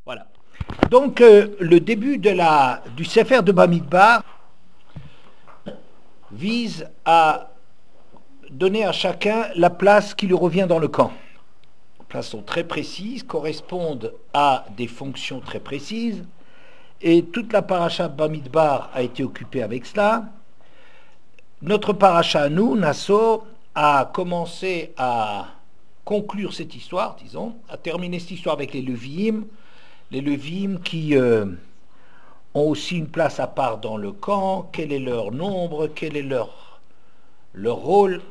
Voilà. Donc, le début du Sefer de Bamidbar vise à donner à chacun la place qui lui revient dans le camp. Les places sont très précises, correspondent à des fonctions très précises, et toute la paracha Bamidbar a été occupée avec cela. Notre paracha, nous, Nassau, a commencé à conclure cette histoire, disons, à terminer cette histoire avec les Leviim qui ont aussi une place à part dans le camp, quel est leur nombre, quel est leur rôle.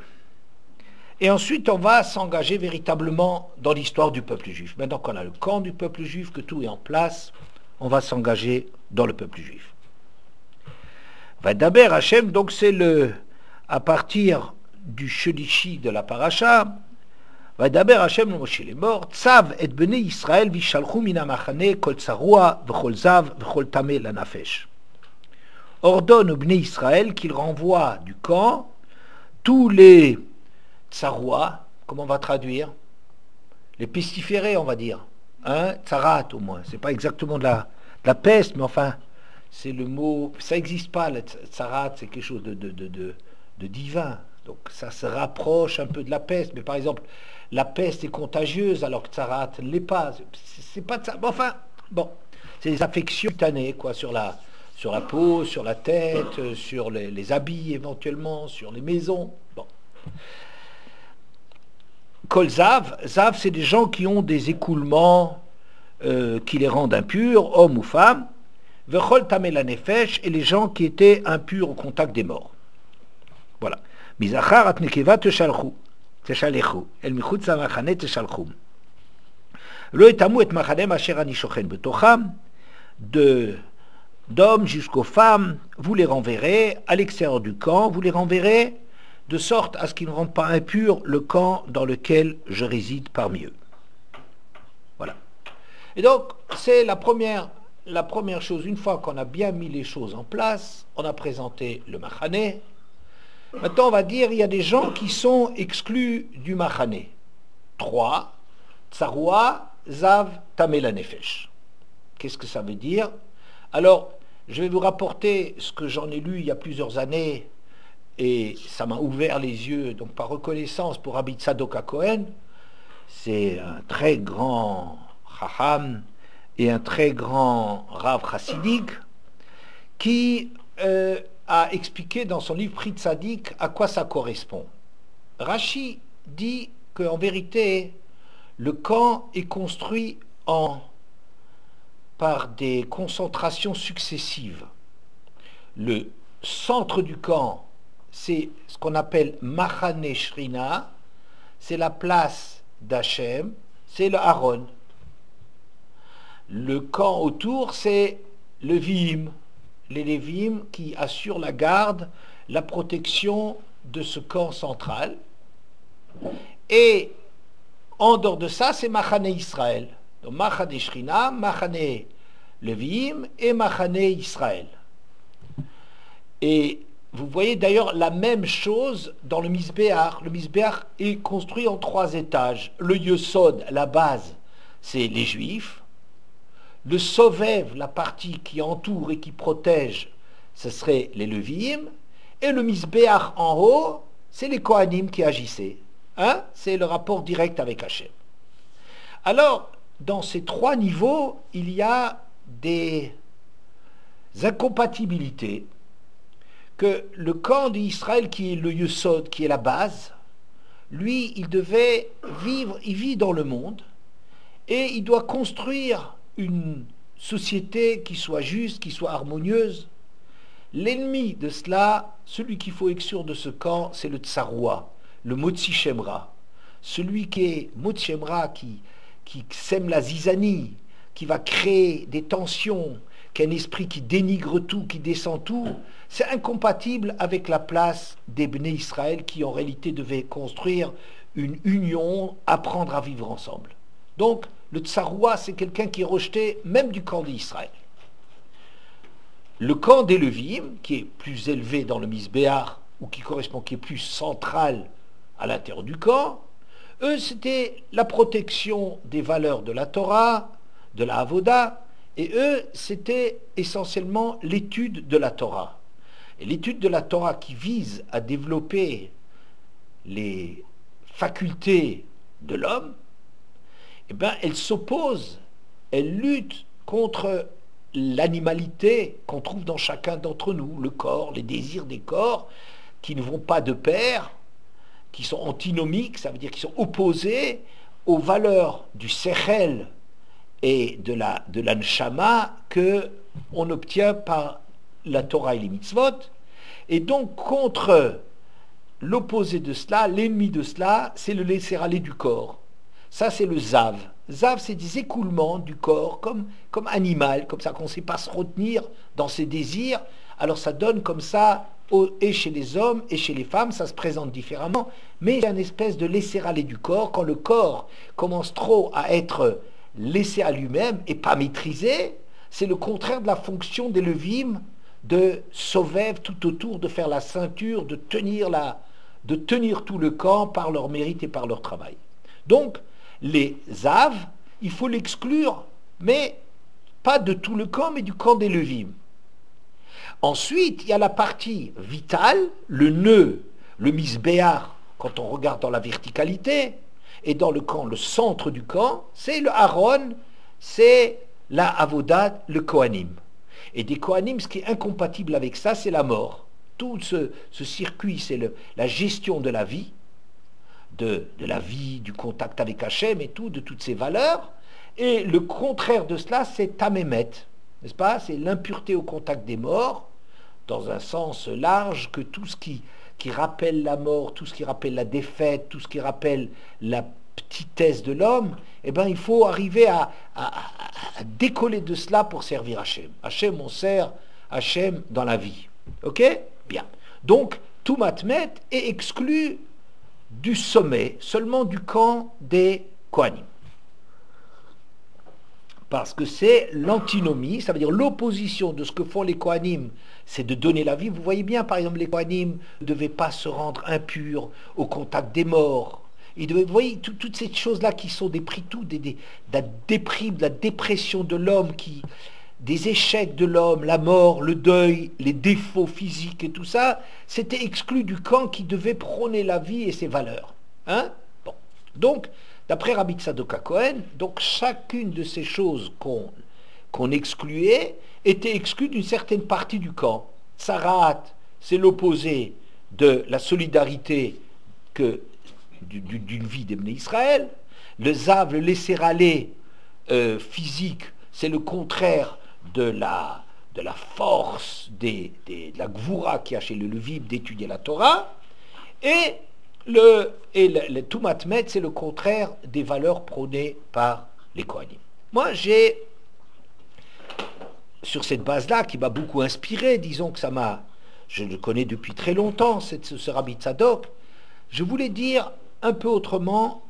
Et ensuite, on va s'engager véritablement dans l'histoire du peuple juif. Maintenant qu'on a le camp du peuple juif, que tout est en place, on va s'engager dans le peuple juif. Vadaber Hachem, donc c'est à partir du Shelishi de la paracha, Vadaber Hachem le Moshe les morts, Tzav et Bnei Israël vishalchu mina machane kol tsarua v'chol zav v'chol tameh la nafesh. Ordonne au Bnei Israël qu'il renvoie du camp tous les tsarua, comment on va traduire, les pestiférés on va dire, hein, tsarat au moins, c'est pas exactement de la peste, mais enfin c'est le mot, ça n'existe pas, le tsarat c'est quelque chose de divin, donc ça se rapproche un peu de la peste, mais par exemple la peste est contagieuse alors que tsarat ne l'est pas, c'est pas de ça, enfin bon, c'est des affections cutanées quoi, sur la peau, sur la tête, sur les habits éventuellement, sur les maisons, bon. Kol zav, c'est des gens qui ont des écoulements qui les rendent impurs, hommes ou femmes, v'chol tameh la nefesh, et les gens qui étaient impurs au contact des morts. Voilà. Mizachar at nekeva teshalechu, el michutz hamachane teshalchum. Lo etamu et machanem asher ani shochen betocham, d'hommes jusqu'aux femmes, vous les renverrez à l'extérieur du camp, vous les renverrez de sorte à ce qu'ils ne rendent pas impur le camp dans lequel je réside parmi eux. Voilà. Et donc, c'est la première chose, une fois qu'on a bien mis les choses en place, on a présenté le machané. Maintenant, on va dire, il y a des gens qui sont exclus du machané. 3, Tsaroua, Zav, Tameh la Nefesh. Qu'est-ce que ça veut dire? Alors, je vais vous rapporter ce que j'en ai lu il y a plusieurs années, et ça m'a ouvert les yeux, donc par reconnaissance pour Rabbi Tzadok HaKohen, c'est un très grand Chacham et un très grand Rav Chassidik, qui a expliqué dans son livre Pri Tzadik à quoi ça correspond. Rashi dit qu'en vérité, le camp est construit par des concentrations successives. Le centre du camp, c'est ce qu'on appelle Machane Shrina, c'est la place d'Hachem, c'est le Haron. Le camp autour, c'est le Vim, les Lévim qui assurent la garde, la protection de ce camp central. Et en dehors de ça, c'est Machane Israël. Donc Machane Shrina, Machane Lévim et Machane Israël. Et vous voyez d'ailleurs la même chose dans le Misbéach. Le Misbéach est construit en 3 étages. Le Yesod, la base, c'est les Juifs. Le Sovev, la partie qui entoure et qui protège, ce serait les Levim. Et le Misbéach en haut, c'est les Kohanim qui agissaient. Hein? C'est le rapport direct avec Hachem. Alors, dans ces 3 niveaux, il y a des incompatibilités que le camp d'Israël, qui est le Yesod, qui est la base, lui, il devait vivre, il vit dans le monde, et il doit construire une société qui soit juste, qui soit harmonieuse. L'ennemi de cela, celui qu'il faut exclure de ce camp, c'est le Tsaroua, le Motzi Shemra. Celui qui est Motzi Shemra, qui sème la zizanie, qui va créer des tensions, qui est un esprit qui dénigre tout, qui descend tout, c'est incompatible avec la place des Bnei Israël qui en réalité devaient construire une union, apprendre à vivre ensemble. Donc le Tsaroua, c'est quelqu'un qui est rejeté même du camp d'Israël. Le camp des Levim, qui est plus élevé dans le Misbéach, ou qui est plus central à l'intérieur du camp, eux c'était la protection des valeurs de la Torah, de la Avoda, et eux, c'était essentiellement l'étude de la Torah. Et l'étude de la Torah qui vise à développer les facultés de l'homme, eh bien, elle s'oppose, elle lutte contre l'animalité qu'on trouve dans chacun d'entre nous, le corps, les désirs des corps, qui ne vont pas de pair, qui sont antinomiques, ça veut dire qu'ils sont opposés aux valeurs du sechel et de la neshama que on obtient par la Torah et les mitzvot. Et donc, contre l'opposé de cela, l'ennemi de cela, c'est le laisser-aller du corps. Ça, c'est le zav. Zav, c'est des écoulements du corps, comme animal, comme ça qu'on ne sait pas se retenir dans ses désirs. Alors ça donne comme ça, et chez les hommes et chez les femmes, ça se présente différemment, mais c'est une espèce de laisser-aller du corps. Quand le corps commence trop à être laissé à lui-même et pas maîtrisé, c'est le contraire de la fonction des levim, de sauver tout autour, de faire la ceinture, de tenir tout le camp par leur mérite et par leur travail. Donc, les zav, il faut l'exclure, mais pas de tout le camp, mais du camp des levim. Ensuite, il y a la partie vitale, le nœud, le misbéar, quand on regarde dans la verticalité, et dans le camp, le centre du camp, c'est le Aaron, c'est la Avodat, le Kohanim. Et des Kohanim, ce qui est incompatible avec ça, c'est la mort. Tout ce circuit, c'est la gestion de la vie, de la vie, du contact avec Hachem et tout, de toutes ces valeurs. Et le contraire de cela, c'est Tamémet, n'est-ce pas? C'est l'impureté au contact des morts, dans un sens large, que tout ce qui rappelle la mort, tout ce qui rappelle la défaite, tout ce qui rappelle la petitesse de l'homme, eh bien, il faut arriver à décoller de cela pour servir Hachem. Hachem, on sert Hachem dans la vie. Ok? Bien. Donc, tout matmet est exclu du sommet, seulement du camp des Kohanim. Parce que c'est l'antinomie, ça veut dire l'opposition de ce que font les Kohanim, c'est de donner la vie. Vous voyez bien, par exemple, les Kohanim ne devaient pas se rendre impurs au contact des morts. Ils devaient, vous voyez, toutes ces choses-là qui sont des prix, tout, de la déprime, de la dépression de l'homme, des échecs de l'homme, la mort, le deuil, les défauts physiques et tout ça, c'était exclu du camp qui devait prôner la vie et ses valeurs. Hein? Bon. Donc, d'après Rabbi Tzadok HaKohen, donc chacune de ces choses qu'on excluait était exclue d'une certaine partie du camp. Sarat, c'est l'opposé de la solidarité d'une vie des Bnei Israël. Le Zav, le laisser-aller physique, c'est le contraire de la force, de la Gvura qui a chez le Levim d'étudier la Torah. Et le Tumatmet, c'est le contraire des valeurs prônées par les Kohanim. Moi, j'ai, sur cette base-là, qui m'a beaucoup inspiré, disons que je le connais depuis très longtemps, ce Rabbi Tzadok, je voulais dire un peu autrement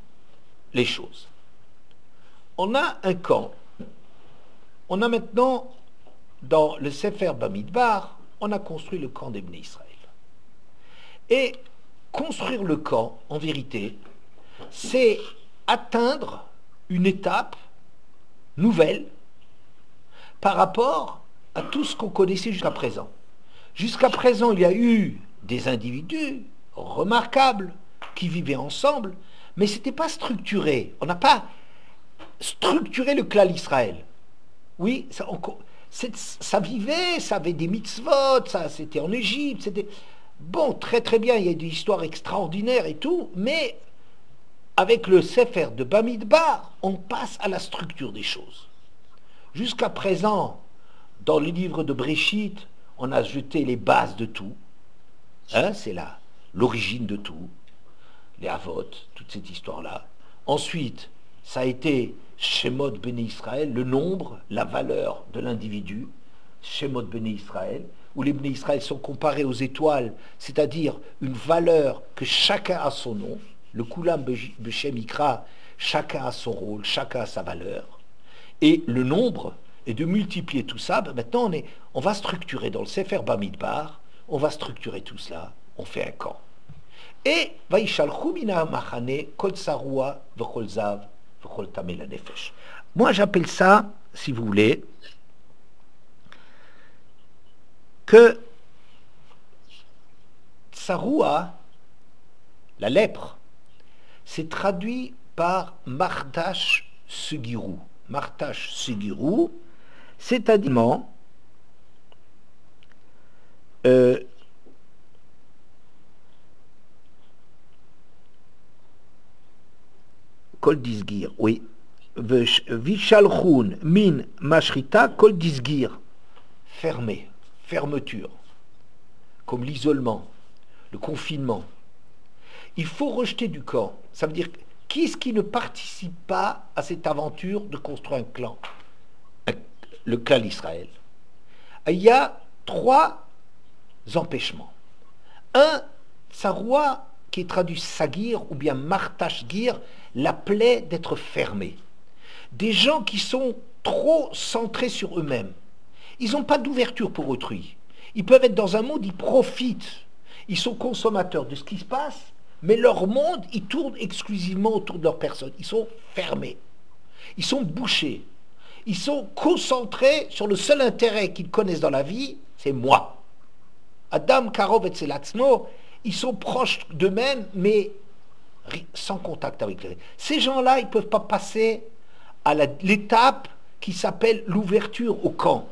les choses. On a un camp. On a maintenant, dans le Sefer Bamidbar, on a construit le camp des Bnei Israël. Et construire le camp, en vérité, c'est atteindre une étape nouvelle par rapport à tout ce qu'on connaissait jusqu'à présent. Jusqu'à présent, il y a eu des individus remarquables qui vivaient ensemble, mais ce n'était pas structuré. On n'a pas structuré le clan Israël. Oui, ça vivait, ça avait des mitzvot, c'était en Égypte, c'était... Bon, très très bien, il y a des histoires extraordinaires et tout, mais avec le Sefer de Bamidbar, on passe à la structure des choses. Jusqu'à présent, dans les livres de Bréchit, on a jeté les bases de tout. Hein, c'est l'origine de tout. Les Avot, toute cette histoire-là. Ensuite, ça a été Shemot Bnei Israël, le nombre, la valeur de l'individu. Shemot Bnei Israël, où les Bnei Israël sont comparés aux étoiles, c'est-à-dire une valeur que chacun a son nom, le Kulam Beshem Ikra, chacun a son rôle, chacun a sa valeur, et le nombre, et de multiplier tout ça, maintenant on va structurer dans le Sefer Bamidbar, on va structurer tout cela, on fait un camp. Et moi j'appelle ça si vous voulez, que Tsaroua, la lèpre, c'est traduit par Martash Sugirou. Martash Sugirou, c'est-à-dire Kol Disgir, oui. Vishalchun min mashrita kol disgir. Fermé, fermeture. Comme l'isolement, le confinement. Il faut rejeter du camp. Ça veut dire, qui est-ce qui ne participe pas à cette aventure de construire un clan? Le clan d'Israël. Il y a 3 empêchements. Un, Tsaroua, qui est traduit Sagir, ou bien Martashgir, la plaie d'être fermé. Des gens qui sont trop centrés sur eux-mêmes. Ils n'ont pas d'ouverture pour autrui. Ils peuvent être dans un monde, ils profitent. Ils sont consommateurs de ce qui se passe, mais leur monde, il tourne exclusivement autour de leur personne. Ils sont fermés. Ils sont bouchés. Ils sont concentrés sur le seul intérêt qu'ils connaissent dans la vie, c'est moi. Adam, Karov et Selatzmo, ils sont proches d'eux-mêmes, mais sans contact avec les. Ces gens-là, ils ne peuvent pas passer à l'étape qui s'appelle l'ouverture au camp.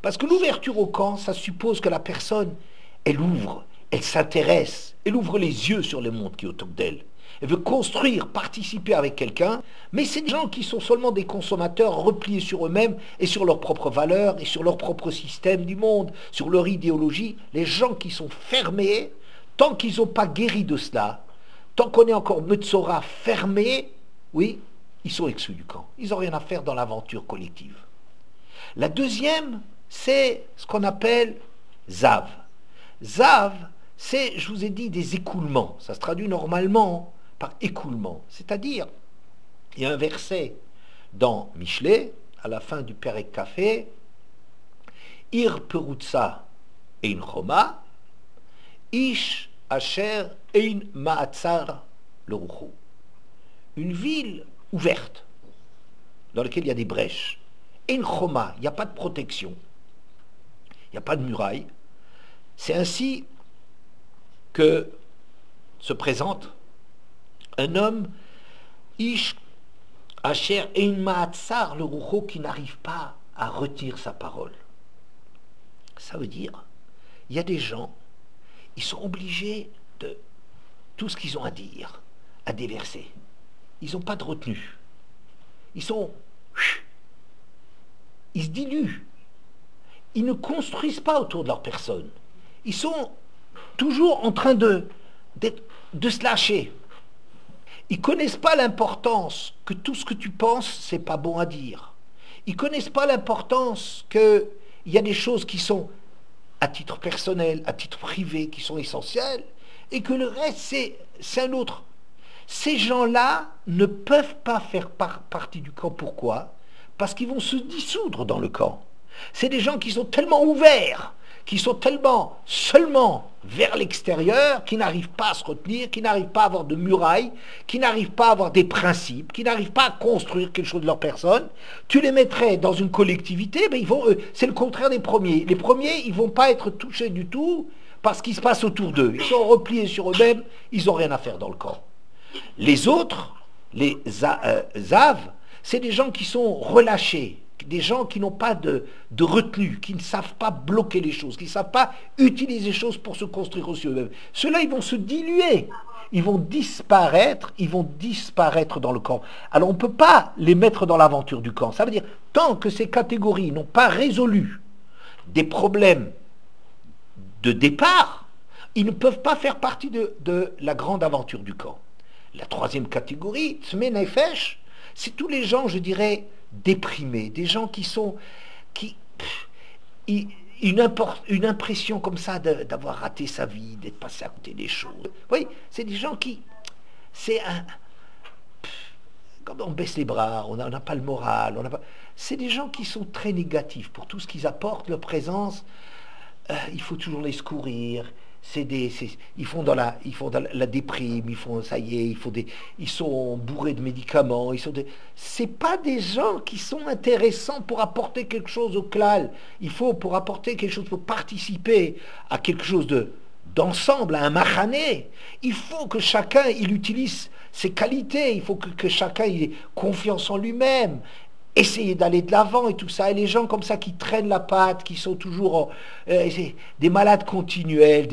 Parce que l'ouverture au camp, ça suppose que la personne, elle ouvre, elle s'intéresse, elle ouvre les yeux sur le monde qui est autour d'elle. Elle veut construire, participer avec quelqu'un, mais c'est des gens qui sont seulement des consommateurs repliés sur eux-mêmes et sur leurs propres valeurs et sur leur propre système du monde, sur leur idéologie. Les gens qui sont fermés, tant qu'ils n'ont pas guéri de cela, tant qu'on est encore Metzora fermé, oui, ils sont exclus du camp. Ils n'ont rien à faire dans l'aventure collective. La deuxième, c'est ce qu'on appelle Zav. Zav, c'est, je vous ai dit, des écoulements. Ça se traduit normalement par écoulement. C'est-à-dire, il y a un verset dans Michelet, à la fin du Perek Kafé, Ir Perutsa Ein Choma, Ish Asher Ein Ma'atzar le Ruchu. Une ville ouverte, dans laquelle il y a des brèches. Ein Choma, il n'y a pas de protection. Il n'y a pas de muraille. C'est ainsi que se présente un homme, Ish Asher Ein Ma'atzar le Ruchu, qui n'arrive pas à retenir sa parole. Ça veut dire, il y a des gens, ils sont obligés de tout ce qu'ils ont à dire, à déverser. Ils n'ont pas de retenue. Ils se diluent. Ils ne construisent pas autour de leur personne. Ils sont toujours en train de se lâcher. Ils ne connaissent pas l'importance que tout ce que tu penses, c'est pas bon à dire. Ils ne connaissent pas l'importance qu'il y a des choses qui sont à titre personnel, à titre privé, qui sont essentielles, et que le reste, c'est un autre. Ces gens-là ne peuvent pas faire partie du camp. Pourquoi? Parce qu'ils vont se dissoudre dans le camp. C'est des gens qui sont tellement ouverts, qui sont tellement seulement vers l'extérieur, qui n'arrivent pas à se retenir, qui n'arrivent pas à avoir de murailles, qui n'arrivent pas à avoir des principes, qui n'arrivent pas à construire quelque chose de leur personne. Tu les mettrais dans une collectivité, ben c'est le contraire des premiers. Les premiers, ils ne vont pas être touchés du tout par ce qui se passe autour d'eux. Ils sont repliés sur eux-mêmes, ils n'ont rien à faire dans le camp. Les autres, les Zav, c'est des gens qui sont relâchés, des gens qui n'ont pas de retenue, qui ne savent pas bloquer les choses, qui ne savent pas utiliser les choses pour se construire aussi eux-mêmes. Ceux-là, ils vont se diluer, ils vont disparaître dans le camp. Alors on ne peut pas les mettre dans l'aventure du camp. Ça veut dire, tant que ces catégories n'ont pas résolu des problèmes de départ, ils ne peuvent pas faire partie de la grande aventure du camp. La troisième catégorie, Tzmei Nefesh, c'est tous les gens, je dirais, déprimés, des gens une impression comme ça d'avoir raté sa vie, d'être passé à côté des choses. Oui, c'est des gens qui, quand on baisse les bras, on n'a pas le moral, c'est des gens qui sont très négatifs pour tout ce qu'ils apportent, leur présence, il faut toujours les secourir, ils font dans la déprime, ils font, ça y est, ils sont bourrés de médicaments, c'est pas des gens qui sont intéressants pour apporter quelque chose au klal. Pour apporter quelque chose, pour participer à quelque chose d'ensemble, à un machané. Il faut que chacun, il utilise ses qualités, il faut que chacun ait confiance en lui-même, essayer d'aller de l'avant et tout ça. Et les gens comme ça qui traînent la patte, qui sont toujours des malades continuels,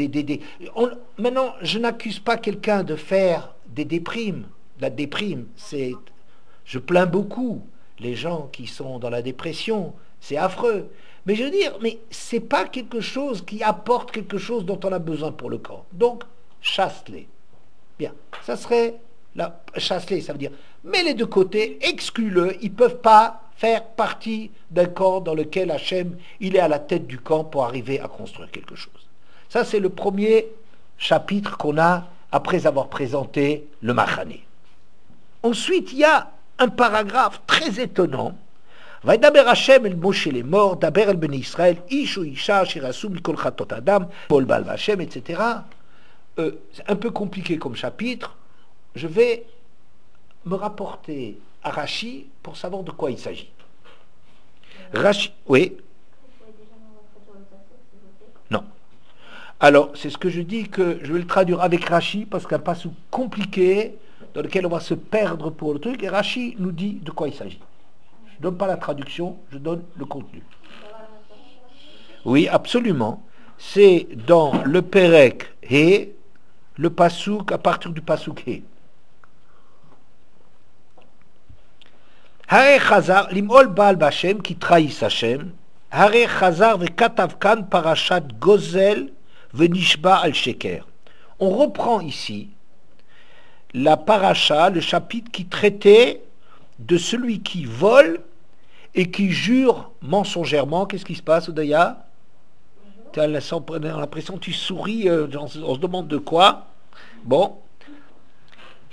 maintenant, je n'accuse pas quelqu'un de faire des déprimes. La déprime, je plains beaucoup les gens qui sont dans la dépression, c'est affreux. Mais je veux dire, c'est pas quelque chose qui apporte quelque chose dont on a besoin pour le corps. Donc, chasse-les. Bien, ça serait chasse-les, ça veut dire mets-les de côté, exclus-le, ils ne peuvent pas faire partie d'un camp dans lequel Hachem, il est à la tête du camp pour arriver à construire quelque chose. Ça, c'est le premier chapitre qu'on a après avoir présenté le Machané. Ensuite, il y a un paragraphe très étonnant. Vaidaber Hachem el Moshe les morts, daber el bnei Israël, ish ou isha, shirasum mikol chatot adam, bol bal v'Hachem, etc. C'est un peu compliqué comme chapitre. Je vais me rapporter à Rashi pour savoir de quoi il s'agit. Rashi, oui. Non. Alors, c'est ce que je dis, que je vais le traduire avec Rashi, parce qu'un passage compliqué, dans lequel on va se perdre pour le truc, et Rashi nous dit de quoi il s'agit. Je ne donne pas la traduction, je donne le contenu. Oui, absolument. C'est dans le Perek He, le Pasuk, à partir du Pasuk He. Hare Chazar, limol Baal Bashem, qui trahissent Hashem, Hare Chazar vekatav kan parashat Gozel venishba al sheker. On reprend ici la paracha, le chapitre qui traitait de celui qui vole et qui jure mensongèrement. Qu'est-ce qui se passe, Odaya? Tu as l'impression que tu souris, on se demande de quoi. Bon.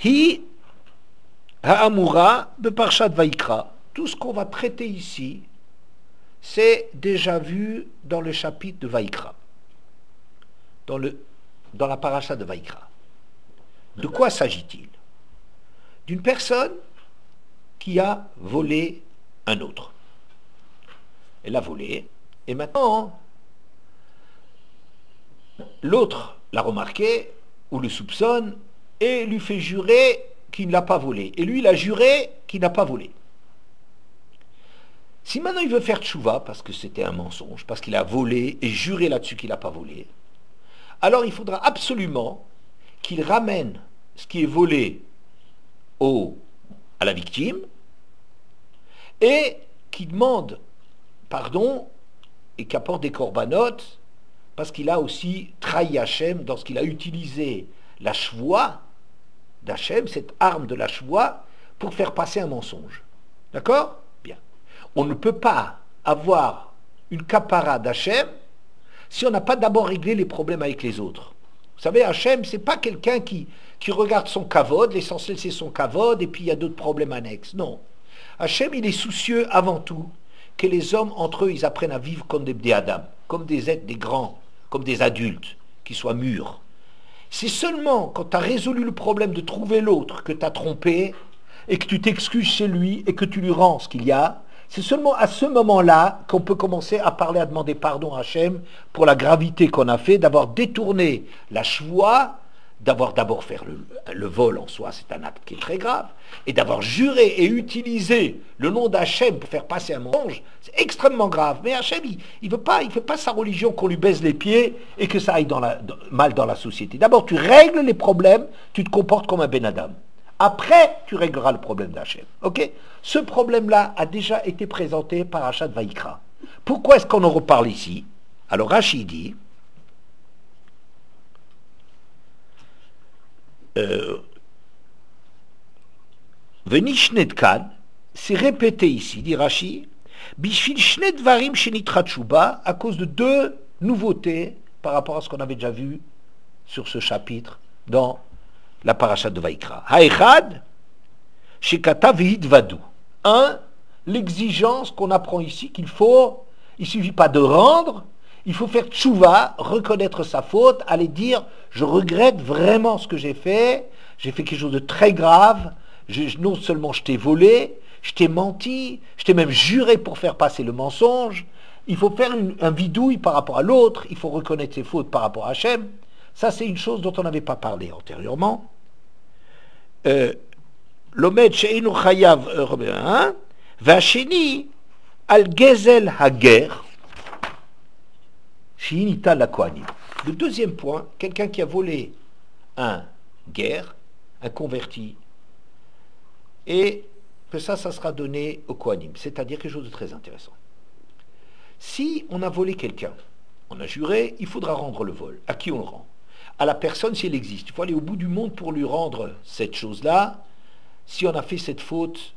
Hi Ha'amura de Parshat Vaikra. Tout ce qu'on va traiter ici, c'est déjà vu dans le chapitre de Vaikra. Dans la paracha de Vaikra. De quoi s'agit-il? D'une personne qui a volé un autre. Elle a volé, et maintenant, l'autre l'a remarqué, ou le soupçonne, et lui fait jurer qu'il ne l'a pas volé. Et lui, il a juré qu'il n'a pas volé. Si maintenant il veut faire tchouva, parce que c'était un mensonge, parce qu'il a volé et juré là-dessus qu'il n'a pas volé, alors il faudra absolument qu'il ramène ce qui est volé à la victime et qu'il demande pardon et qu'apporte des corbanotes parce qu'il a aussi trahi Hachem dans ce qu'il a utilisé la shvoua d'Hachem, cette arme de la shvoua, pour faire passer un mensonge. D'accord? Bien. On ne peut pas avoir une kapara d'Hachem si on n'a pas d'abord réglé les problèmes avec les autres. Vous savez, Hachem, c'est pas quelqu'un qui regarde son kavod, l'essentiel c'est son kavod, et puis il y a d'autres problèmes annexes. Non. Hachem, il est soucieux avant tout que les hommes, entre eux, ils apprennent à vivre comme des bdei adam, comme des êtres, des grands, comme des adultes, qui soient mûrs. C'est seulement quand tu as résolu le problème de trouver l'autre que tu as trompé, et que tu t'excuses chez lui, et que tu lui rends ce qu'il y a, c'est seulement à ce moment-là qu'on peut commencer à parler, à demander pardon à Hachem pour la gravité qu'on a fait, d'avoir détourné la shvoua, d'avoir d'abord fait le vol en soi, c'est un acte qui est très grave, et d'avoir juré et utilisé le nom d'Hachem pour faire passer un mensonge, c'est extrêmement grave. Mais Hachem, il fait pas sa religion qu'on lui baise les pieds et que ça aille mal dans la société. D'abord, tu règles les problèmes, tu te comportes comme un Ben Adam. Après, tu régleras le problème d'Hachem. Ok? Ce problème-là a déjà été présenté par Parashat Vaikra. Pourquoi est-ce qu'on en reparle ici? Alors Rashi dit, Venishnet-kan, c'est répété ici, dit Rashi, Bishvil Shnet Varim Shenitra Tshuba, à cause de deux nouveautés par rapport à ce qu'on avait déjà vu sur ce chapitre dans la parasha de Vaikra. Haïchad, Shekata Vihid Vadou. Un, l'exigence qu'on apprend ici, qu'il faut, il ne suffit pas de rendre, Il faut faire tchouva, reconnaître sa faute, aller dire, je regrette vraiment ce que j'ai fait quelque chose de très grave, non seulement je t'ai volé, je t'ai menti, je t'ai même juré pour faire passer le mensonge. Il faut faire un vidouille par rapport à l'autre, il faut reconnaître ses fautes par rapport à Hachem. Ça, c'est une chose dont on n'avait pas parlé antérieurement. L'omed she'enu chayav v'hasheni al gezel hager she'inita la kohanim. Le deuxième point, quelqu'un qui a volé un guerre, un converti, et que ça sera donné au kohanim, c'est-à-dire quelque chose de très intéressant. Si on a volé quelqu'un, on a juré, il faudra rendre le vol. À qui on le rend? À la personne si elle existe. Il faut aller au bout du monde pour lui rendre cette chose-là. Si on a fait cette faute,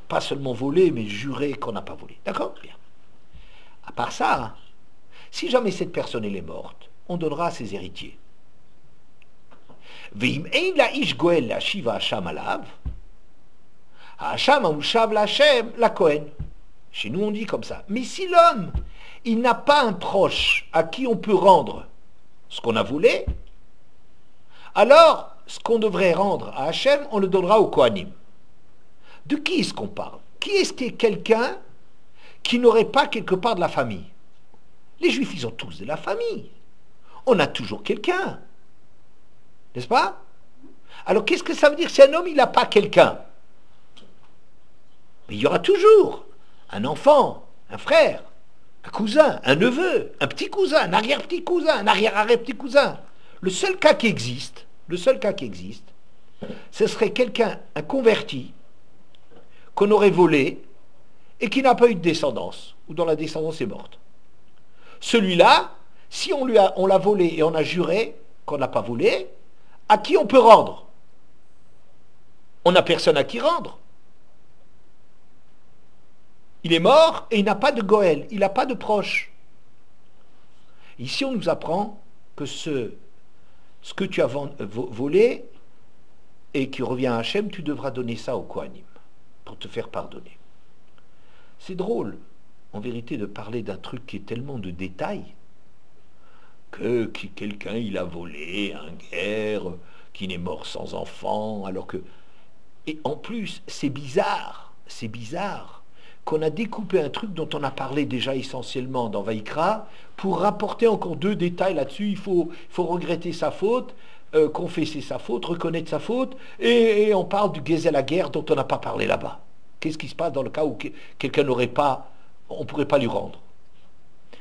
pas seulement volé, mais juré qu'on n'a pas volé. D'accord? Bien. À part ça, si jamais cette personne elle est morte, on donnera à ses héritiers. Ve'im ein la'ish goel la'shiva hasham alav, hasham amushav la'Hashem la Kohen. Chez nous, on dit comme ça. Mais si l'homme, il n'a pas un proche à qui on peut rendre ce qu'on a volé, alors, ce qu'on devrait rendre à Hachem, on le donnera au Kohanim. De qui est-ce qu'on parle? Qui est-ce qui est quelqu'un qui n'aurait pas quelque part de la famille? Les Juifs, ils ont tous de la famille. On a toujours quelqu'un. N'est-ce pas? Alors, qu'est-ce que ça veut dire si un homme, il n'a pas quelqu'un? Mais il y aura toujours un enfant, un frère, un cousin, un neveu, un petit cousin, un arrière-petit cousin, un arrière-arrière-petit cousin. Le seul cas qui existe, ce serait quelqu'un, un converti, qu'on aurait volé et qui n'a pas eu de descendance, ou dont la descendance est morte. Celui-là, si on l'a volé et on a juré qu'on n'a pas volé, à qui on peut rendre? On n'a personne à qui rendre. Il est mort et il n'a pas de goël, il n'a pas de proche. Ici, on nous apprend que ce que tu as volé et qui revient à Hachem, tu devras donner ça au Kohanim pour te faire pardonner. C'est drôle, en vérité, de parler d'un truc qui est tellement de détails que quelqu'un, il a volé un guerre, qui n'est mort sans enfant, alors que... Et en plus, c'est bizarre qu'on a découpé un truc dont on a parlé déjà essentiellement dans Vaïkra, pour rapporter encore deux détails là-dessus. Il faut regretter sa faute, confesser sa faute, reconnaître sa faute, et on parle du Gezel à guerre dont on n'a pas parlé là-bas. Qu'est-ce qui se passe dans le cas où quelqu'un n'aurait pas, on ne pourrait pas lui rendre?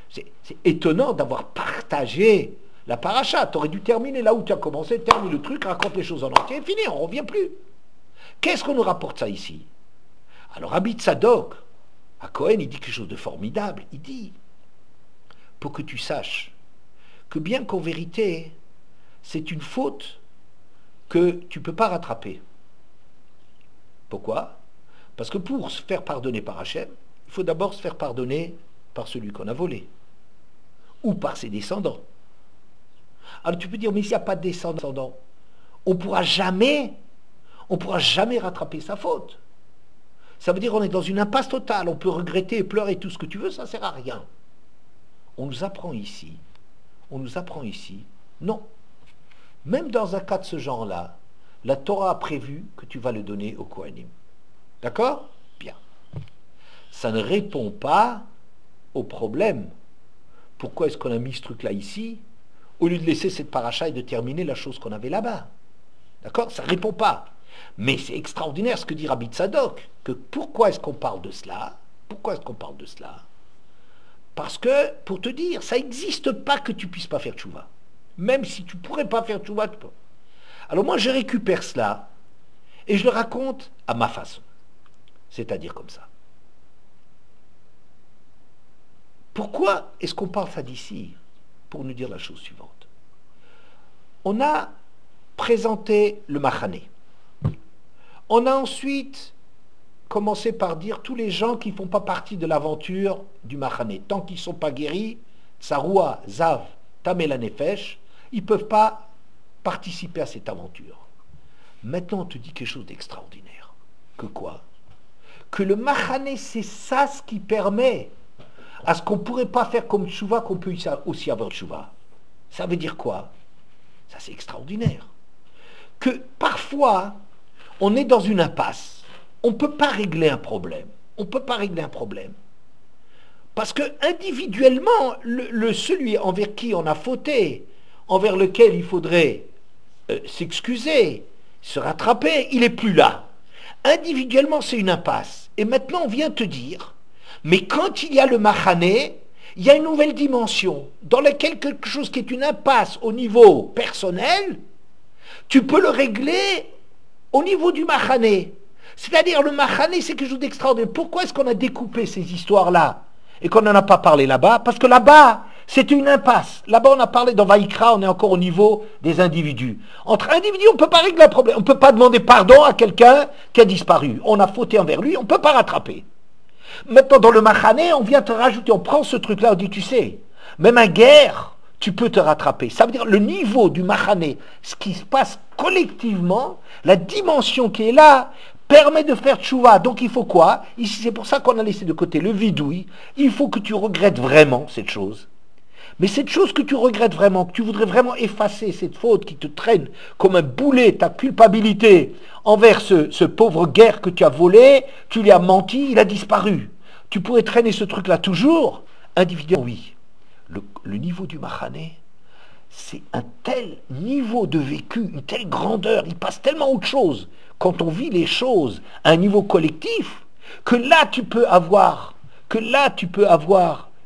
C'est étonnant d'avoir partagé la paracha. Tu aurais dû terminer là où tu as commencé, termine le truc, raconte les choses en entier, et fini, on ne revient plus. Qu'est-ce qu'on nous rapporte ça ici? Alors Rabbi Tzadok, à Cohen, il dit quelque chose de formidable. Il dit, pour que tu saches que bien qu'en vérité, c'est une faute que tu ne peux pas rattraper. Pourquoi? Parce que pour se faire pardonner par Hachem, il faut d'abord se faire pardonner par celui qu'on a volé, ou par ses descendants. Alors tu peux dire, mais s'il n'y a pas de descendants, on ne pourra jamais rattraper sa faute. Ça veut dire qu'on est dans une impasse totale, on peut regretter et pleurer tout ce que tu veux, ça ne sert à rien. On nous apprend ici, non. Même dans un cas de ce genre-là, la Torah a prévu que tu vas le donner au Kohanim. D'accord? Bien. Ça ne répond pas au problème. Pourquoi est-ce qu'on a mis ce truc-là ici, au lieu de laisser cette paracha et de terminer la chose qu'on avait là-bas? D'accord? Ça ne répond pas. Mais c'est extraordinaire ce que dit Rabbi Tzadok, que pourquoi est-ce qu'on parle de cela? Parce que, pour te dire, ça n'existe pas que tu ne puisses pas faire tchouva. Même si tu ne pourrais pas faire tchouva, tu peux. Alors moi, je récupère cela, et je le raconte à ma façon. C'est-à-dire comme ça. Pourquoi est-ce qu'on parle ça d'ici? Pour nous dire la chose suivante. On a présenté le Machané. On a ensuite commencé par dire tous les gens qui ne font pas partie de l'aventure du Machané. Tant qu'ils ne sont pas guéris, Tsaroua, Zav, Tamel Nefesh, ils ne peuvent pas participer à cette aventure. Maintenant, on te dit quelque chose d'extraordinaire. Que quoi? Que le Machané, c'est ça ce qui permet à ce qu'on ne pourrait pas faire comme tchouva, qu'on peut aussi avoir tchouva. Ça veut dire quoi? Ça, c'est extraordinaire. Que parfois, on est dans une impasse. On ne peut pas régler un problème. On ne peut pas régler un problème. Parce que individuellement, celui envers qui on a fauté, envers lequel il faudrait s'excuser, se rattraper, il n'est plus là. Individuellement, c'est une impasse. Et maintenant, on vient te dire, mais quand il y a le machané, il y a une nouvelle dimension, dans laquelle quelque chose qui est une impasse au niveau personnel, tu peux le régler au niveau du machané. C'est-à-dire, le machané, c'est quelque chose d'extraordinaire. Pourquoi est-ce qu'on a découpé ces histoires-là et qu'on n'en a pas parlé là-bas? Parce que là-bas, c'est une impasse. Là-bas, on a parlé dans Vaïkra, on est encore au niveau des individus. Entre individus, on ne peut pas régler un problème. On ne peut pas demander pardon à quelqu'un qui a disparu. On a fauté envers lui, on ne peut pas rattraper. Maintenant, dans le machané, on vient te rajouter, on prend ce truc-là, on dit, tu sais, même en guerre, tu peux te rattraper. Ça veut dire le niveau du machané, ce qui se passe collectivement, la dimension qui est là, permet de faire tchouva. Donc il faut quoi? Ici, c'est pour ça qu'on a laissé de côté le vidouille. Il faut que tu regrettes vraiment cette chose. Mais cette chose que tu regrettes vraiment, que tu voudrais vraiment effacer, cette faute qui te traîne comme un boulet, ta culpabilité envers ce pauvre guerre que tu as volé, tu lui as menti, il a disparu. Tu pourrais traîner ce truc-là toujours, individuellement, oui. Le niveau du machané, c'est un tel niveau de vécu, une telle grandeur, il passe tellement autre chose quand on vit les choses à un niveau collectif, que là tu peux avoir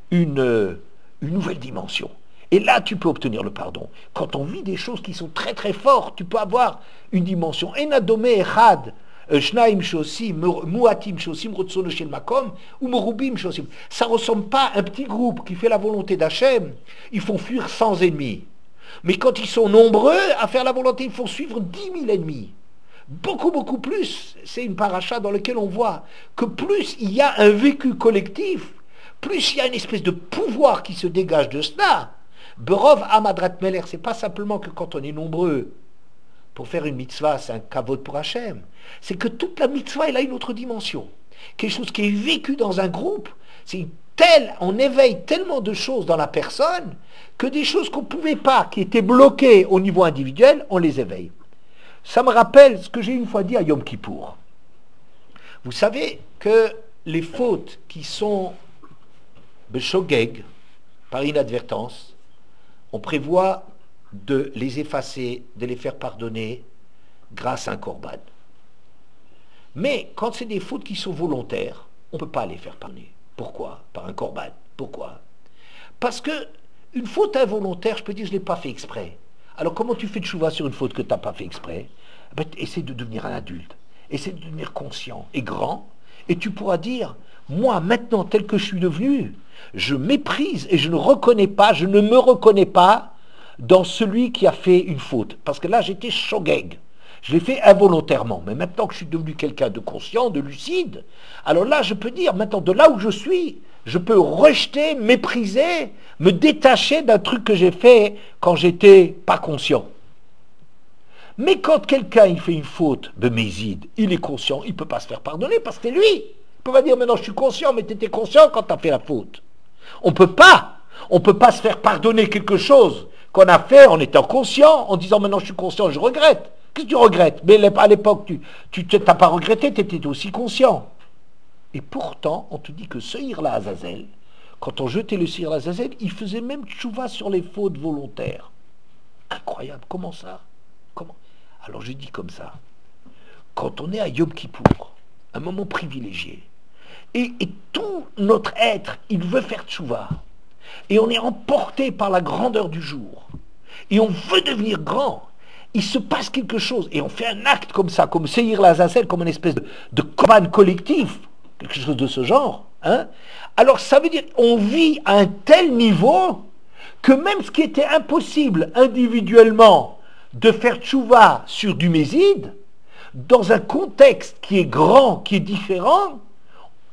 une nouvelle dimension. Et là, tu peux obtenir le pardon. Quand on vit des choses qui sont très très fortes, tu peux avoir une dimension. Enadome echad, shnaim shosim, muatim shosim, rotsono shel makom, ou merubim shosim. Ça ne ressemble pas à un petit groupe qui fait la volonté d'Hachem. Ils font fuir 100 ennemis. Mais quand ils sont nombreux à faire la volonté, ils font suivre 10 000 ennemis. Beaucoup, beaucoup plus. C'est une paracha dans laquelle on voit que plus il y a un vécu collectif, plus il y a une espèce de pouvoir qui se dégage de cela. Berov Amadrat Meler, c'est pas simplement que quand on est nombreux pour faire une mitzvah, c'est un kavod pour Hachem. C'est que toute la mitzvah, elle a une autre dimension. Quelque chose qui est vécu dans un groupe, c'est on éveille tellement de choses dans la personne que des choses qu'on ne pouvait pas, qui étaient bloquées au niveau individuel, on les éveille. Ça me rappelle ce que j'ai une fois dit à Yom Kippour. Vous savez que les fautes qui sont beshogeg, par inadvertance, on prévoit de les effacer, de les faire pardonner grâce à un korban. Mais quand c'est des fautes qui sont volontaires, on ne peut pas les faire pardonner. Pourquoi? Par un korban. Pourquoi? Parce que une faute involontaire, je peux dire, je ne l'ai pas fait exprès. Alors comment tu fais de tchouva sur une faute que tu n'as pas fait exprès? Ben, essaie de devenir un adulte, essaie de devenir conscient et grand, et tu pourras dire, moi maintenant tel que je suis devenu, je méprise et je ne me reconnais pas dans celui qui a fait une faute. Parce que là j'étais shogeg, je l'ai fait involontairement, mais maintenant que je suis devenu quelqu'un de conscient, de lucide, alors là je peux dire, maintenant de là où je suis, je peux rejeter, mépriser, me détacher d'un truc que j'ai fait quand j'étais pas conscient. Mais quand quelqu'un il fait une faute de méside, il est conscient, il ne peut pas se faire pardonner parce que c'est lui. Il ne peut pas dire maintenant je suis conscient, mais tu étais conscient quand tu as fait la faute. On ne peut pas se faire pardonner quelque chose qu'on a fait en étant conscient, en disant maintenant je suis conscient, je regrette. Qu'est-ce que tu regrettes? Mais à l'époque, tu n'as pas regretté, tu étais aussi conscient. Et pourtant, on te dit que ce Hir-là, Azazel, quand on jetait le Hir-là, Azazel, il faisait même tchouva sur les fautes volontaires. Incroyable, comment ça? Comment? Alors je dis comme ça, quand on est à Yom Kippour, un moment privilégié, et tout notre être, il veut faire tchouva, et on est emporté par la grandeur du jour, et on veut devenir grand, il se passe quelque chose, et on fait un acte comme ça, comme Seir Lazazel, comme une espèce de korban collectif, quelque chose de ce genre, hein? Alors ça veut dire on vit à un tel niveau que même ce qui était impossible individuellement de faire tchouva sur du méside, dans un contexte qui est grand, qui est différent,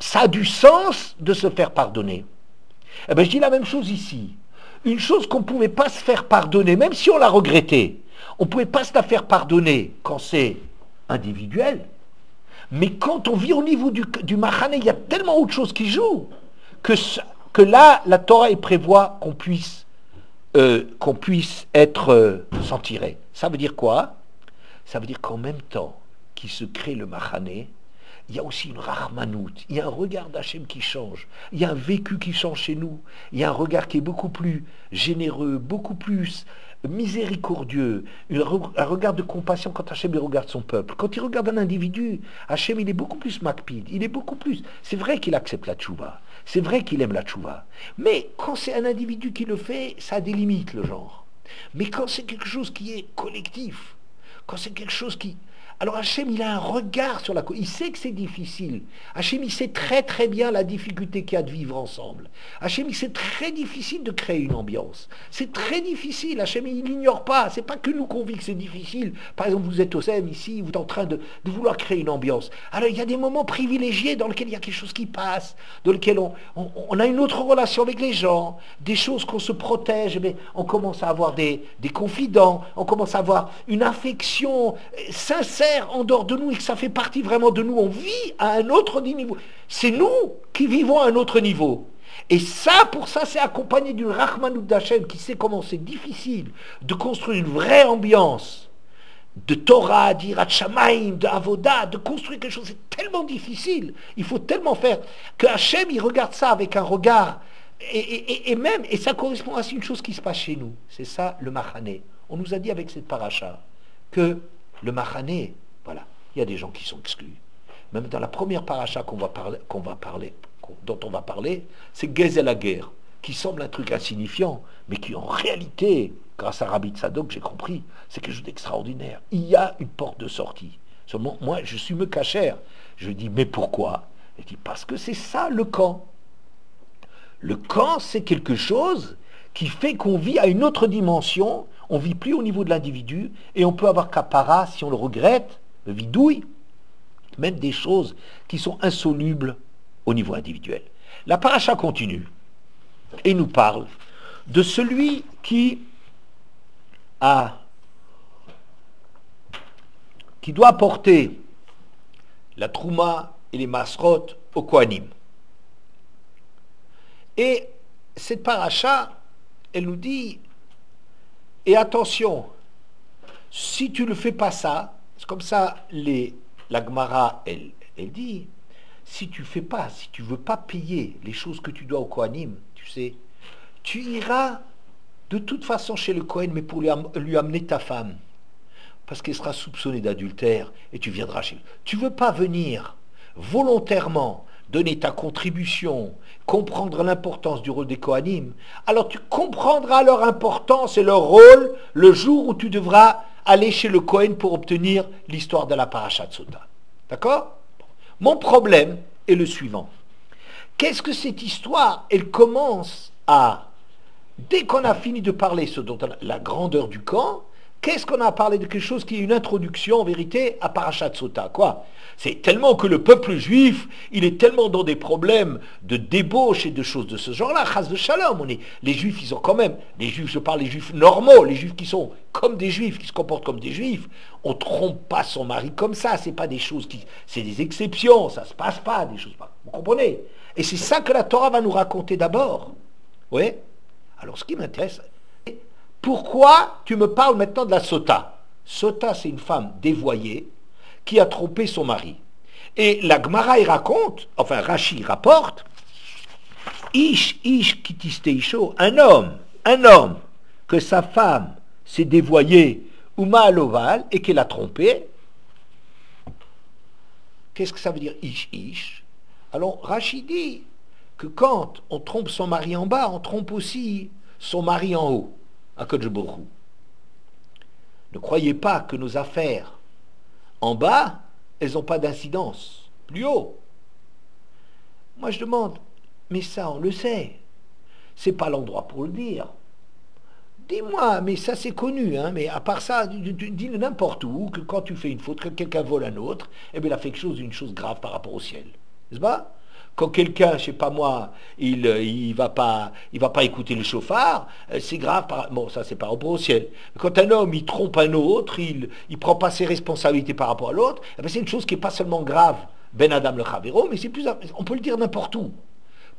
ça a du sens de se faire pardonner. Eh bien, je dis la même chose ici. Une chose qu'on ne pouvait pas se faire pardonner, même si on l'a regretté, on ne pouvait pas se la faire pardonner quand c'est individuel. Mais quand on vit au niveau du machané, il y a tellement autre chose qui joue que que là, la Torah elle prévoit qu'on puisse s'en tirer. Ça veut dire quoi? Ça veut dire qu'en même temps qu'il se crée le Machané, il y a aussi une Rahmanout, il y a un regard d'Hachem qui change, il y a un vécu qui change chez nous, il y a un regard qui est beaucoup plus généreux, beaucoup plus miséricordieux, un regard de compassion quand Hachem il regarde son peuple. Quand il regarde un individu, Hachem il est beaucoup plus makpid, il est beaucoup plus... C'est vrai qu'il accepte la tchouva, c'est vrai qu'il aime la tchouva, mais quand c'est un individu qui le fait, ça a des limites le genre. Mais quand c'est quelque chose qui est collectif, quand c'est quelque chose qui... Alors Hachem, il a un regard sur la... Il sait que c'est difficile. Hachem, il sait très très bien la difficulté qu'il y a de vivre ensemble. Hachem, il sait très difficile de créer une ambiance. C'est très difficile. Hachem, il n'ignore pas. C'est pas que nous qu'on vit que c'est difficile. Par exemple, vous êtes au SEM ici, vous êtes en train de vouloir créer une ambiance. Alors il y a des moments privilégiés dans lesquels il y a quelque chose qui passe, dans lesquels on a une autre relation avec les gens, des choses qu'on se protège, mais on commence à avoir des confidents, on commence à avoir une affection sincère en dehors de nous et que ça fait partie vraiment de nous. On vit à un autre niveau. C'est nous qui vivons à un autre niveau. Et ça, pour ça, c'est accompagné d'une Rahmanout d'Hachem qui sait comment c'est difficile de construire une vraie ambiance de Torah, d'Irat Shamayim, de Avoda, de construire quelque chose. C'est tellement difficile. Il faut tellement faire que Hachem, il regarde ça avec un regard et ça correspond à une chose qui se passe chez nous. C'est ça, le Machané. On nous a dit avec cette paracha que le Machané, voilà, il y a des gens qui sont exclus. Même dans la première paracha dont on va parler, c'est Gezel la guerre, qui semble un truc insignifiant, mais qui en réalité, grâce à Rabbi Tzadok, j'ai compris, c'est quelque chose d'extraordinaire. Il y a une porte de sortie. Seulement, moi, je suis me cachère. Je dis, mais pourquoi? Il dit, parce que c'est ça le camp. Le camp, c'est quelque chose qui fait qu'on vit à une autre dimension. On vit plus au niveau de l'individu et on peut avoir capara, si on le regrette, le vidouille, même des choses qui sont insolubles au niveau individuel. La paracha continue et nous parle de celui qui doit apporter la trouma et les masrot au Kohanim. Et cette paracha, elle nous dit, et attention, si tu ne fais pas ça, c'est comme ça, la Gemara, elle dit, si tu fais pas, si tu veux pas payer les choses que tu dois au Kohanim, tu sais, tu iras de toute façon chez le Kohen, mais pour lui amener ta femme, parce qu'elle sera soupçonnée d'adultère, et tu viendras chez lui. Tu veux pas venir volontairement donner ta contribution, comprendre l'importance du rôle des Kohanim, alors tu comprendras leur importance et leur rôle le jour où tu devras aller chez le Kohen pour obtenir l'histoire de la Parashat Sota. D'accord? Mon problème est le suivant. Qu'est-ce que cette histoire, elle commence à, dès qu'on a fini de parler ce dont la grandeur du camp, qu'est-ce qu'on a parlé de quelque chose qui est une introduction en vérité à Parashat Sota? Quoi? C'est tellement que le peuple juif, il est tellement dans des problèmes de débauche et de choses de ce genre-là. Chas de shalom, les juifs, ils ont quand même, les juifs, je parle des juifs normaux, les juifs qui sont comme des juifs, qui se comportent comme des juifs, on ne trompe pas son mari comme ça, c'est pas des choses qui, c'est des exceptions, ça se passe pas, des choses pas. Vous comprenez? Et c'est ça que la Torah va nous raconter d'abord. Oui? Alors ce qui m'intéresse, pourquoi tu me parles maintenant de la Sota? Sota, c'est une femme dévoyée qui a trompé son mari. Et la Gemara, il raconte, enfin Rashi rapporte, Ish kitisteisho, un homme, que sa femme s'est dévoyée, Uma aloval, et qu'elle a trompé. Qu'est-ce que ça veut dire Ish? Alors Rashi dit que quand on trompe son mari en bas, on trompe aussi son mari en haut. Akadosh Baruch Hu. Ne croyez pas que nos affaires en bas, elles n'ont pas d'incidence. Plus haut. Moi je demande, mais ça on le sait. C'est pas l'endroit pour le dire. Dis-moi, mais ça c'est connu, hein, mais à part ça, dis n'importe où que quand tu fais une faute, que quelqu'un vole un autre, eh bien il a fait une chose grave par rapport au ciel. N'est-ce pas? Quand quelqu'un, je sais pas moi, il va pas écouter le chauffard, c'est grave. Bon, ça c'est par rapport au ciel. Quand un homme il trompe un autre, il prend pas ses responsabilités par rapport à l'autre, eh c'est une chose qui est pas seulement grave, Ben Adam le Chavero, mais c'est plus, on peut le dire n'importe où.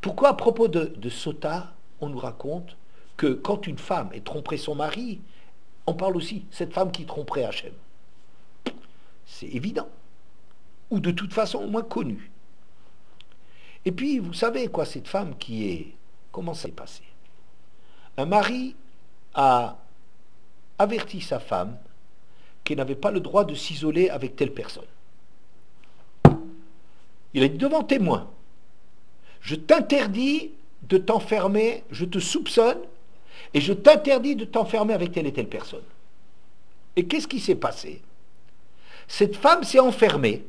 Pourquoi à propos de Sota, on nous raconte que quand une femme est tromperait son mari, on parle aussi cette femme qui tromperait Hachem. C'est évident. Ou de toute façon au moins connu. Et puis, vous savez quoi, cette femme qui est... Comment ça s'est passé? Un mari a averti sa femme qu'elle n'avait pas le droit de s'isoler avec telle personne. Il a dit devant témoin, je t'interdis de t'enfermer, je te soupçonne, et je t'interdis de t'enfermer avec telle et telle personne. Et qu'est-ce qui s'est passé? Cette femme s'est enfermée.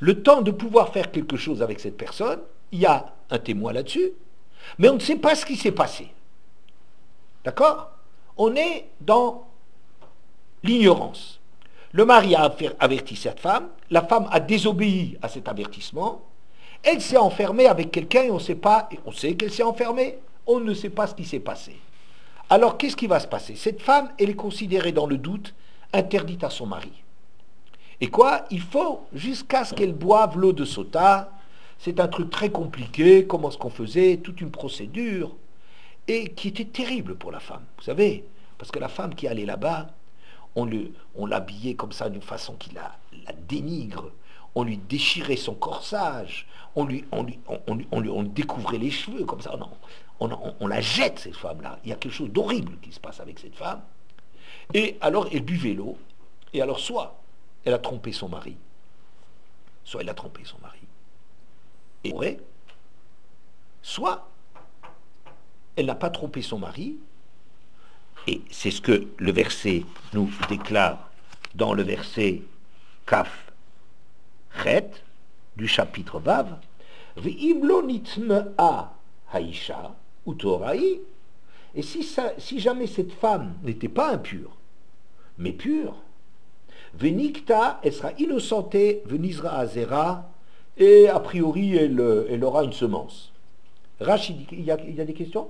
Le temps de pouvoir faire quelque chose avec cette personne, il y a un témoin là-dessus, mais on ne sait pas ce qui s'est passé. D'accord? On est dans l'ignorance. Le mari a averti cette femme, la femme a désobéi à cet avertissement, elle s'est enfermée avec quelqu'un et on ne sait pas, on sait qu'elle s'est enfermée, on ne sait pas ce qui s'est passé. Alors qu'est-ce qui va se passer? Cette femme, elle est considérée dans le doute, interdite à son mari. Et quoi? Il faut jusqu'à ce qu'elle boive l'eau de Sota. C'est un truc très compliqué, comment est-ce qu'on faisait, toute une procédure, et qui était terrible pour la femme, vous savez, parce que la femme qui allait là-bas, on l'habillait comme ça d'une façon qui la dénigre, on lui déchirait son corsage, on découvrait les cheveux, comme ça, on la jette, cette femme-là. Il y a quelque chose d'horrible qui se passe avec cette femme. Et alors, elle buvait l'eau, et alors soit elle a trompé son mari, soit elle a trompé son mari, et vrai, soit elle n'a pas trompé son mari, et c'est ce que le verset nous déclare dans le verset Kaf Chet du chapitre Vav, Ve'imlo nitmea haisha utoraï, et si jamais cette femme n'était pas impure, mais pure, Venikta, elle sera innocentée, venizra azera, et a priori elle aura une semence. Rachid, il y a des questions?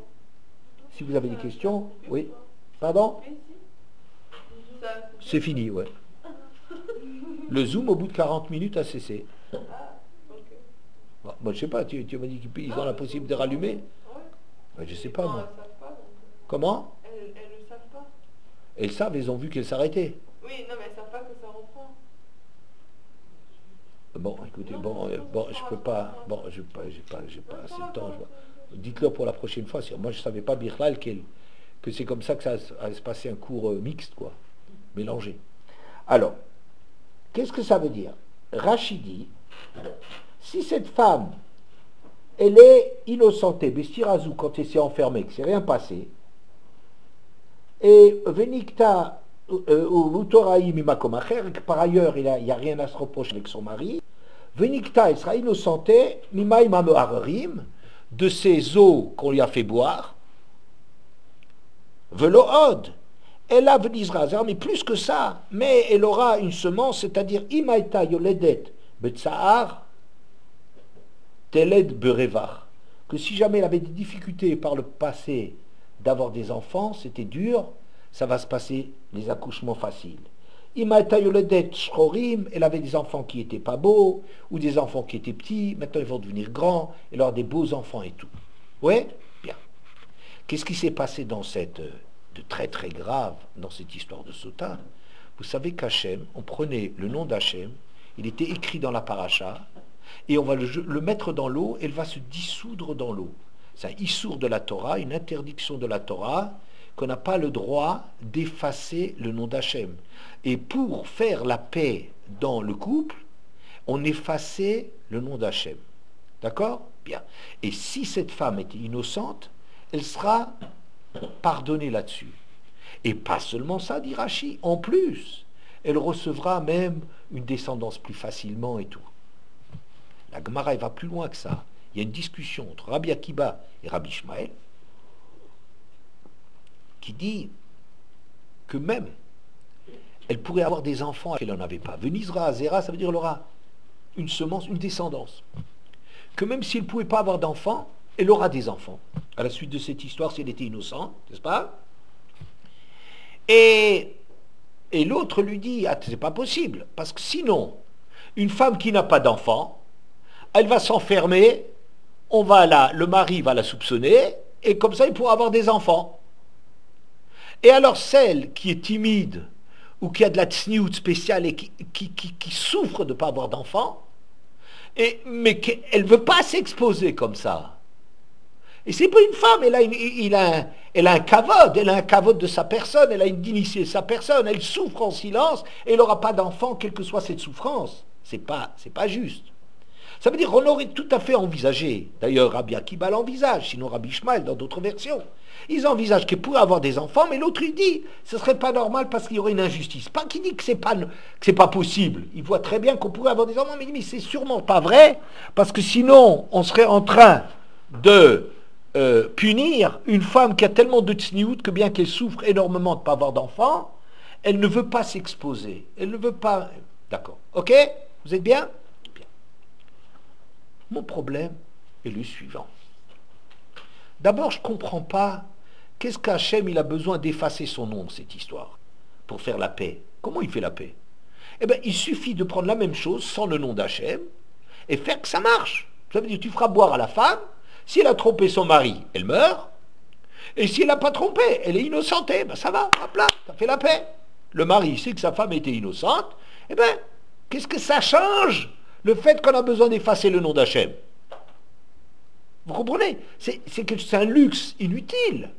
Si vous avez des questions, oui. Pardon? C'est fini, ouais. Le Zoom, au bout de 40 minutes, a cessé. Bon, moi, je sais pas, tu m'as dit qu'ils ont la possibilité de rallumer? Je sais pas, moi. Comment? Elles ne savent pas. Elles savent, elles ont vu qu'elles s'arrêtaient. Oui, non, mais elles ne savent pas que ça reprend. Bon, écoutez, bon, je peux pas, bon, j'ai pas assez de temps. Dites-le pour la prochaine fois. Moi, je savais pas, Birlal, que c'est comme ça que ça allait se passer un cours mixte, quoi, mélangé. Alors, qu'est-ce que ça veut dire? Rachidi, si cette femme, elle est innocentée, Bestirazou, quand elle s'est enfermée, que c'est rien passé, et Venikta ou Toraï Mimakomacher, et que par ailleurs, il n'y a rien à se reprocher avec son mari, Venikta, elle sera innocentée, Mimaï Mameharim, de ces eaux qu'on lui a fait boire, Velohod, elle a Venizra, mais plus que ça, mais elle aura une semence, c'est-à-dire Imaïta Yoledet Betsahar, Teled Berevach, que si jamais elle avait des difficultés par le passé d'avoir des enfants, c'était dur, ça va se passer les accouchements faciles. Imaïta Yoledet Shchorim, elle avait des enfants qui n'étaient pas beaux, ou des enfants qui étaient petits, maintenant ils vont devenir grands, elle aura des beaux enfants et tout. Ouais? Bien. Qu'est-ce qui s'est passé dans de très très grave dans cette histoire de Sota? Vous savez qu'Hachem, on prenait le nom d'Hachem, il était écrit dans la paracha, et on va le mettre dans l'eau, elle va se dissoudre dans l'eau. C'est un issour de la Torah, une interdiction de la Torah, qu'on n'a pas le droit d'effacer le nom d'Hachem. Et pour faire la paix dans le couple, on effaçait le nom d'Hachem. D'accord? Bien. Et si cette femme était innocente, elle sera pardonnée là-dessus. Et pas seulement ça, dit Rashi, en plus, elle recevra même une descendance plus facilement et tout. La Gemara, elle va plus loin que ça. Il y a une discussion entre Rabbi Akiba et Rabbi Ishmael qui dit que même elle pourrait avoir des enfants qu'elle n'en avait pas. Venizra, Zera, ça veut dire qu'elle aura une semence, une descendance. Que même si elle ne pouvait pas avoir d'enfants, elle aura des enfants. À la suite de cette histoire, si elle était innocente, n'est-ce pas? Et l'autre lui dit, ah, c'est pas possible, parce que sinon, une femme qui n'a pas d'enfants, elle va s'enfermer le mari va la soupçonner, et comme ça il pourra avoir des enfants. Et alors celle qui est timide, ou qui a de la tsniout spéciale et qui souffre de ne pas avoir d'enfants, mais qu'elle ne veut pas s'exposer comme ça. Et c'est pas une femme, elle a un kavod de sa personne, elle a une dignité de sa personne, elle souffre en silence, et elle n'aura pas d'enfant, quelle que soit cette souffrance. C'est pas juste. Ça veut dire qu'on aurait tout à fait envisagé, d'ailleurs Rabbi Akiba l'envisage, sinon Rabbi Ishmael dans d'autres versions, ils envisagent qu'ils pourraient avoir des enfants, mais l'autre il dit, ce serait pas normal parce qu'il y aurait une injustice. Pas qu'il dit que c'est pas possible, il voit très bien qu'on pourrait avoir des enfants, mais il dit, mais c'est sûrement pas vrai, parce que sinon on serait en train de punir une femme qui a tellement de tsniout que bien qu'elle souffre énormément de ne pas avoir d'enfants, elle ne veut pas s'exposer, elle ne veut pas... D'accord, ok? Vous êtes bien? Mon problème est le suivant. D'abord, je ne comprends pas qu'est-ce qu'Hachem il a besoin d'effacer son nom, cette histoire, pour faire la paix. Comment il fait la paix? Eh bien, il suffit de prendre la même chose sans le nom d'Hachem et faire que ça marche. Ça veut dire que tu feras boire à la femme, si elle a trompé son mari, elle meurt, et si elle n'a pas trompé, elle est innocentée, ben ça va, hop là, ça fait la paix. Le mari sait que sa femme était innocente, eh bien, qu'est-ce que ça change? Le fait qu'on a besoin d'effacer le nom d'Hachem. Vous comprenez? C'est un luxe inutile.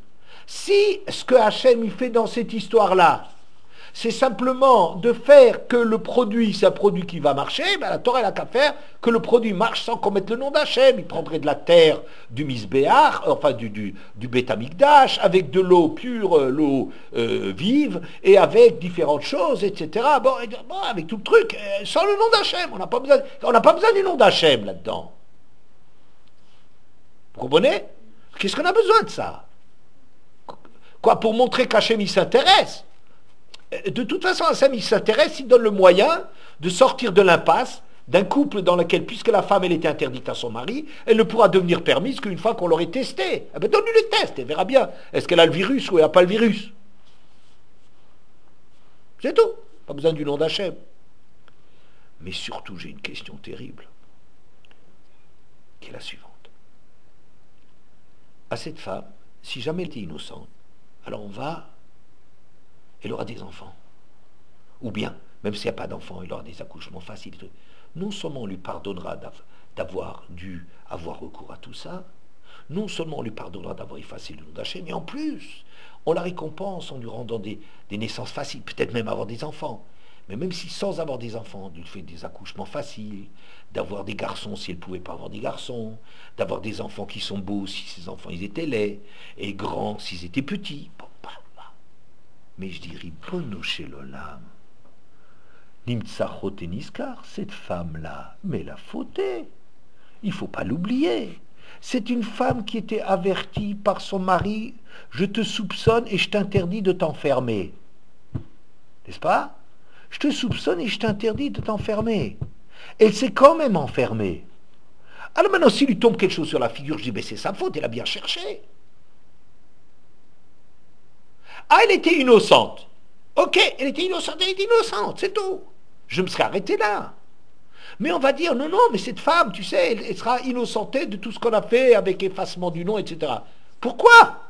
Si ce que Hachem il fait dans cette histoire-là, c'est simplement de faire que le produit, c'est un produit qui va marcher, ben la Torah n'a qu'à faire que le produit marche sans qu'on mette le nom d'Hachem. Il prendrait de la terre du Misbéach, enfin du Beth Amikdash, avec de l'eau pure, l'eau vive, et avec différentes choses, etc. Bon, avec tout le truc, sans le nom d'Hachem. On n'a pas besoin du nom d'Hachem là-dedans. Vous comprenez? Qu'est-ce qu'on a besoin de ça? Quoi, pour montrer qu'Hachem il s'intéresse? De toute façon, Hachem il s'intéresse, il donne le moyen de sortir de l'impasse d'un couple dans lequel, puisque la femme elle était interdite à son mari, elle ne pourra devenir permise qu'une fois qu'on l'aurait testé. Eh bien, donne-lui le test, elle verra bien. Est-ce qu'elle a le virus ou elle n'a pas le virus? C'est tout. Pas besoin du nom d'Hachem. Mais surtout, j'ai une question terrible, qui est la suivante. À cette femme, si jamais elle était innocente, alors elle aura des enfants. Ou bien, même s'il n'y a pas d'enfants, elle aura des accouchements faciles. Non seulement on lui pardonnera d'avoir dû avoir recours à tout ça, non seulement on lui pardonnera d'avoir effacé le nom d'Hachem, mais en plus, on la récompense en lui rendant des naissances faciles, peut-être même avoir des enfants. Mais même si sans avoir des enfants, on lui fait des accouchements faciles, d'avoir des garçons si elle ne pouvait pas avoir des garçons, d'avoir des enfants qui sont beaux si ces enfants ils étaient laids, et grands s'ils étaient petits. Bon, mais je dis, Ribono shel olam, Nimtsachot et Niskar, cette femme-là, mais la fauté, il ne faut pas l'oublier. C'est une femme qui était avertie par son mari, je te soupçonne et je t'interdis de t'enfermer. N'est-ce pas? Je te soupçonne et je t'interdis de t'enfermer. Elle s'est quand même enfermée. Alors maintenant, s'il lui tombe quelque chose sur la figure, je dis, mais c'est sa faute, elle a bien cherché. Ah, elle était innocente. Ok, elle était innocente, c'est tout. Je me serais arrêté là. Mais on va dire, non, mais cette femme, tu sais, elle sera innocentée de tout ce qu'on a fait avec effacement du nom, etc. Pourquoi?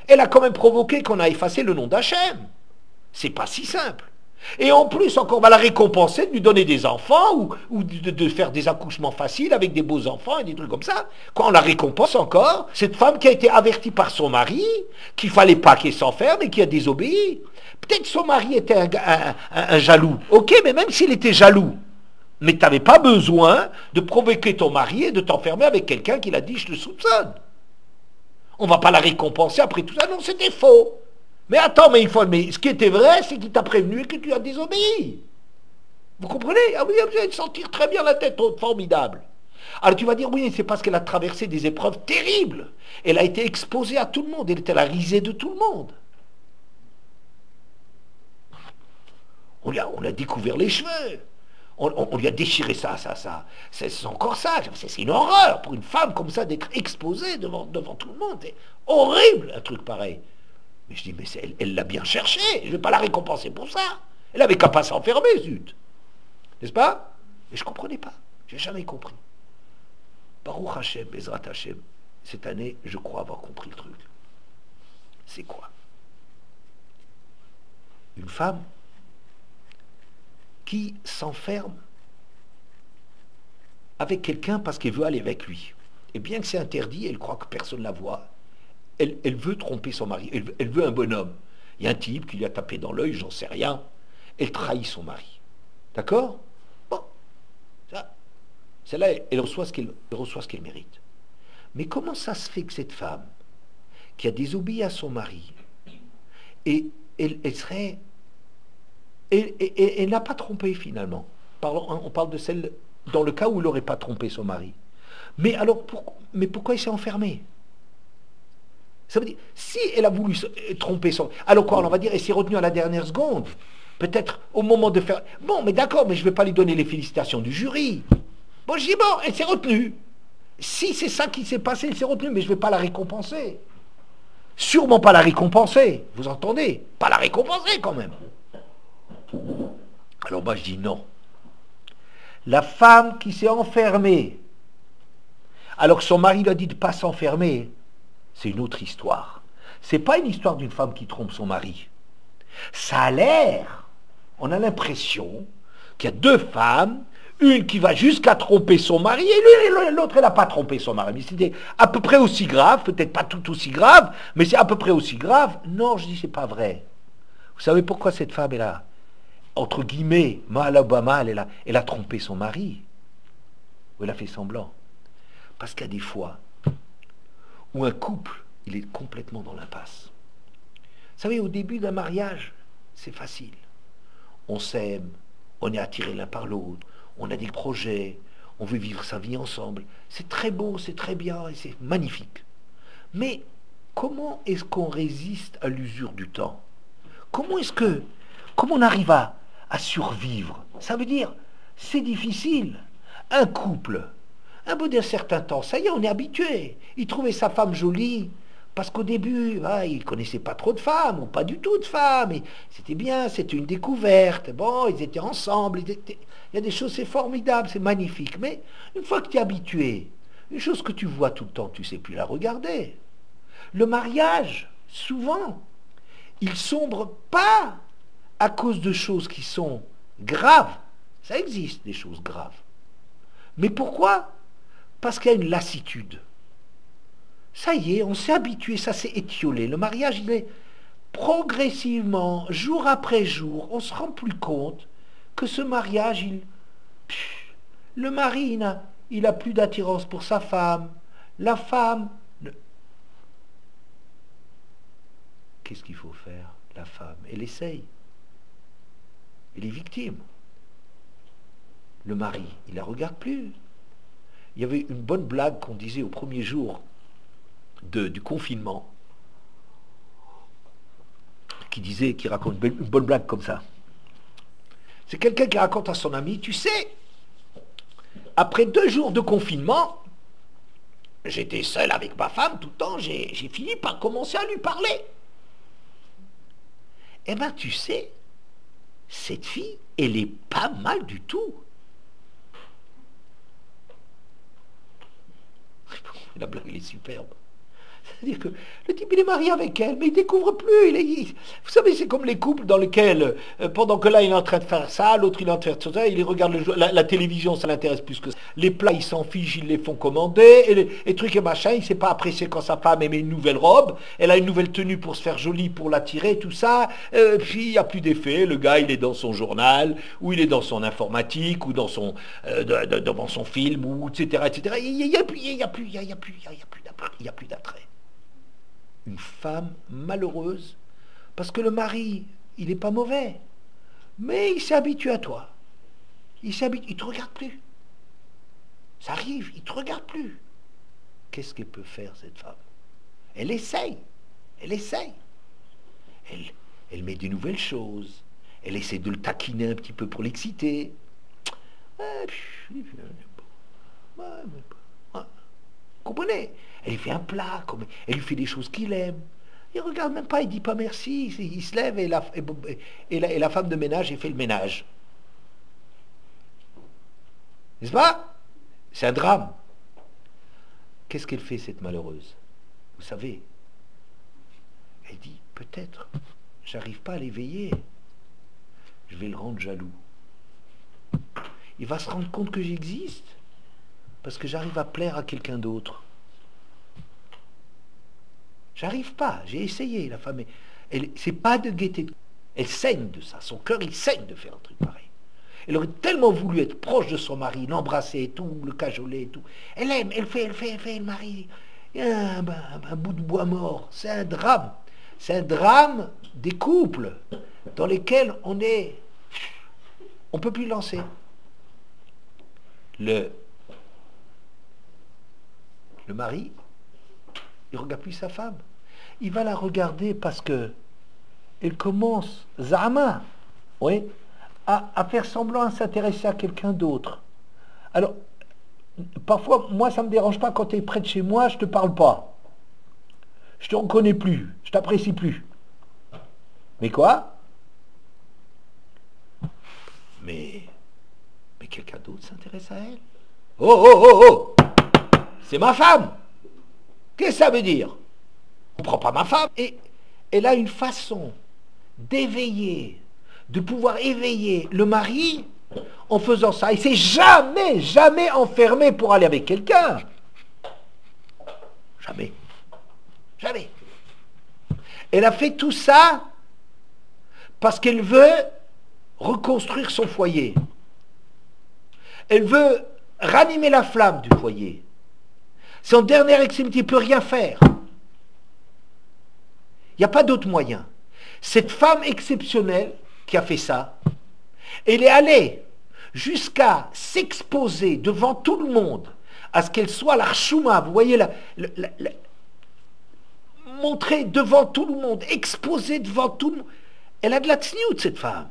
Elle a quand même provoqué qu'on a effacé le nom d'Hachem. C'est pas si simple. Et en plus, encore, on va la récompenser de lui donner des enfants ou de faire des accouchements faciles avec des beaux enfants et des trucs comme ça. Quand on la récompense encore, cette femme qui a été avertie par son mari, qu'il ne fallait pas qu'elle s'enferme et qui a désobéi. Peut-être son mari était un jaloux. Ok, mais même s'il était jaloux, mais tu n'avais pas besoin de provoquer ton mari et de t'enfermer avec quelqu'un qui l'a dit, je le soupçonne. On ne va pas la récompenser après tout ça. Non, c'était faux. Mais attends, mais ce qui était vrai, c'est qu'il t'a prévenu et que tu as désobéi. Vous comprenez? Ah oui, vous allez sentir très bien la tête, formidable. Alors tu vas dire, oui, c'est parce qu'elle a traversé des épreuves terribles. Elle a été exposée à tout le monde, elle était la risée de tout le monde. On lui a découvert les cheveux. On lui a déchiré ça. C'est encore ça. C'est une horreur pour une femme comme ça d'être exposée devant tout le monde. C'est horrible, un truc pareil. Mais je dis, mais elle l'a bien cherché, je ne vais pas la récompenser pour ça. Elle avait qu'à pas s'enfermer, zut. N'est-ce pas? Mais je ne comprenais pas, je n'ai jamais compris. Baruch Hashem, Bezrat Hashem, cette année, je crois avoir compris le truc. C'est quoi? Une femme qui s'enferme avec quelqu'un parce qu'elle veut aller avec lui. Et bien que c'est interdit, elle croit que personne ne la voit. Elle veut tromper son mari. Elle veut un bonhomme. Il y a un type qui lui a tapé dans l'œil, j'en sais rien. Elle trahit son mari. D'accord? Bon. Ça, celle-là, elle reçoit ce qu'elle mérite. Mais comment ça se fait que cette femme, qui a désobéi à son mari, et elle serait... Elle n'a pas trompé finalement. On parle de celle dans le cas où elle n'aurait pas trompé son mari. Mais alors, pourquoi elle s'est enfermée? Ça veut dire, si elle a voulu tromper son... Alors quoi, on va dire, elle s'est retenue à la dernière seconde. Peut-être au moment de faire... Bon, mais d'accord, mais je ne vais pas lui donner les félicitations du jury. Bon, je dis, bon, elle s'est retenue. Si c'est ça qui s'est passé, elle s'est retenue, mais je ne vais pas la récompenser. Sûrement pas la récompenser. Vous entendez? Pas la récompenser quand même. Alors moi je dis non. La femme qui s'est enfermée, alors que son mari lui a dit de ne pas s'enfermer, c'est une autre histoire. C'est pas une histoire d'une femme qui trompe son mari. Ça a l'air, on a l'impression qu'il y a deux femmes, une qui va jusqu'à tromper son mari, et l'autre elle n'a pas trompé son mari. Mais c'était à peu près aussi grave, peut-être pas tout aussi grave, mais c'est à peu près aussi grave. Non, je dis c'est pas vrai. Vous savez pourquoi cette femme est là? Entre guillemets, Obama, elle a trompé son mari. Ou elle a fait semblant. Parce qu'il y a des fois où un couple, il est complètement dans l'impasse. Vous savez, au début d'un mariage, c'est facile. On s'aime, on est attiré l'un par l'autre, on a des projets, on veut vivre sa vie ensemble. C'est très beau, c'est très bien, et c'est magnifique. Mais comment est-ce qu'on résiste à l'usure du temps? Comment on arrive à survivre? Ça veut dire, c'est difficile. Un couple, un bout d'un certain temps, ça y est, on est habitué. Il trouvait sa femme jolie, parce qu'au début, il ne connaissait pas trop de femmes, ou pas du tout de femmes, et c'était bien, c'était une découverte. Bon, ils étaient ensemble, il y a des choses, c'est formidable, c'est magnifique. Mais une fois que tu es habitué, une chose que tu vois tout le temps, tu ne sais plus la regarder. Le mariage, souvent, il sombre pas à cause de choses qui sont graves. Ça existe, des choses graves. Mais pourquoi? Parce qu'il y a une lassitude. Ça y est, on s'est habitué, ça s'est étiolé. Le mariage, il est progressivement, jour après jour, on se rend plus compte que ce mariage, le mari, il a plus d'attirance pour sa femme. La femme... Qu'est-ce qu'il faut faire? La femme, elle essaye. Elle est victime. Le mari, il la regarde plus. Il y avait une bonne blague qu'on disait au premier jour du confinement, qui raconte une bonne blague comme ça. C'est quelqu'un qui raconte à son ami, tu sais, après 2 jours de confinement, j'étais seul avec ma femme tout le temps, j'ai fini par commencer à lui parler. Eh bien, tu sais, cette fille, elle est pas mal du tout. La blague, elle est superbe. C'est-à-dire que le type, il est marié avec elle, mais il ne découvre plus. Vous savez, c'est comme les couples dans lesquels, pendant que là, il est en train de faire ça, l'autre, il est en train de faire ça, il regarde la télévision, ça l'intéresse plus que ça. Les plats, ils s'en fichent, ils les font commander, et trucs et machin, il ne sait pas apprécier quand sa femme met une nouvelle robe, elle a une nouvelle tenue pour se faire jolie, pour l'attirer, tout ça, puis il n'y a plus d'effet, le gars, il est dans son journal, ou il est dans son informatique, ou dans son, devant son film, ou etc., etc. Il n'y a plus d'attrait. Une femme malheureuse, parce que le mari, il n'est pas mauvais, mais il s'est habitué à toi. Il ne te regarde plus. Ça arrive, il ne te regarde plus. Qu'est-ce qu'elle peut faire, cette femme? Elle essaye. Elle met des nouvelles choses. Elle essaie de le taquiner un petit peu pour l'exciter. Comprenez? Elle lui fait un plat, elle lui fait des choses qu'il aime. Il regarde même pas, il dit pas merci, il se lève et la femme de ménage, elle fait le ménage. N'est-ce pas? C'est un drame. qu'est-ce qu'elle fait cette malheureuse? Vous savez, elle dit, peut-être, j'arrive pas à l'éveiller, je vais le rendre jaloux. Il va se rendre compte que j'existe, parce que j'arrive à plaire à quelqu'un d'autre. J'arrive pas, j'ai essayé, la femme, c'est pas de gaieté, elle saigne de ça, son cœur il saigne de faire un truc pareil. Elle aurait tellement voulu être proche de son mari, l'embrasser et tout, le cajoler et tout. Elle aime, elle fait, le mari. Un bout de bois mort. C'est un drame. C'est un drame des couples dans lesquels on ne peut plus lancer. Le mari, il ne regarde plus sa femme. Il va la regarder parce que elle commence, zama, oui, à faire semblant à s'intéresser à quelqu'un d'autre. Alors, parfois, moi, ça ne me dérange pas quand tu es près de chez moi, je ne te parle pas. Je ne te reconnais plus, je t'apprécie plus. Mais quoi? Mais quelqu'un d'autre s'intéresse à elle. Oh, oh, oh, oh! C'est ma femme! Qu'est-ce que ça veut dire? On ne prend pas ma femme. Et elle a une façon d'éveiller, de pouvoir éveiller le mari en faisant ça. Il s'est jamais enfermé pour aller avec quelqu'un. Jamais. Elle a fait tout ça parce qu'elle veut reconstruire son foyer. Elle veut ranimer la flamme du foyer. Son dernière extrémité, il ne peut rien faire. Il n'y a pas d'autre moyen. Cette femme exceptionnelle qui a fait ça, elle est allée jusqu'à s'exposer devant tout le monde à ce qu'elle soit la chouma, vous voyez, montrer devant tout le monde, exposer devant tout le monde. Elle a de la tsniout, cette femme.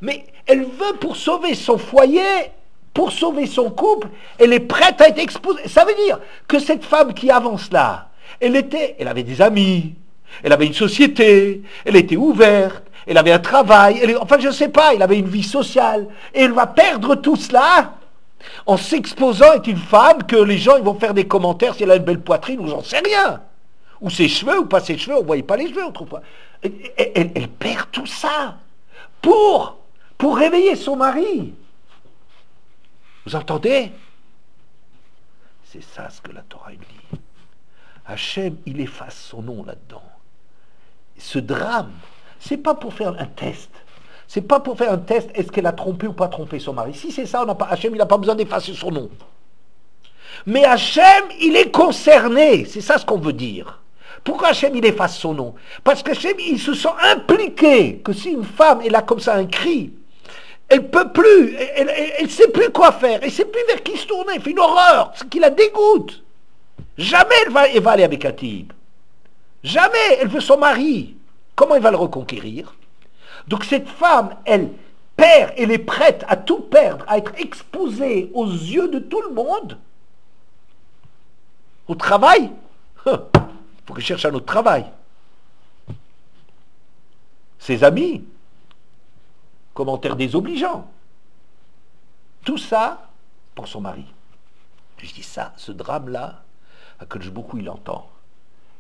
Mais elle veut, pour sauver son foyer, pour sauver son couple, elle est prête à être exposée. Ça veut dire que cette femme qui avance là, elle avait des amis, elle avait une société, elle était ouverte, elle avait un travail, enfin je ne sais pas, elle avait une vie sociale, et elle va perdre tout cela en s'exposant à être une femme que les gens ils vont faire des commentaires si elle a une belle poitrine ou j'en sais rien, ou ses cheveux ou pas ses cheveux, on ne voyait pas les cheveux autrefois. Elle perd tout ça pour réveiller son mari. Vous entendez? C'est ça ce que la Torah nous dit. Hachem, il efface son nom là-dedans. Ce drame, c'est pas pour faire un test. C'est pas pour faire un test, est-ce qu'elle a trompé ou pas trompé son mari. Si c'est ça, Hachem, il n'a pas besoin d'effacer son nom. Mais Hachem, il est concerné. C'est ça ce qu'on veut dire. Pourquoi Hachem, il efface son nom? Parce qu'Hachem, il se sent impliqué que si une femme, elle a comme ça un cri, elle peut plus, elle sait plus quoi faire, elle sait plus vers qui se tourner, elle fait une horreur, ce qui la dégoûte. Jamais elle va aller avec un type. Jamais elle veut son mari. Comment elle va le reconquérir? Donc cette femme, elle perd, elle est prête à tout perdre, à être exposée aux yeux de tout le monde. Au travail, il faut qu'elle cherche un autre travail. Ses amis, commentaires désobligeants. Tout ça pour son mari. Je dis ça, ce drame-là, que beaucoup il entend.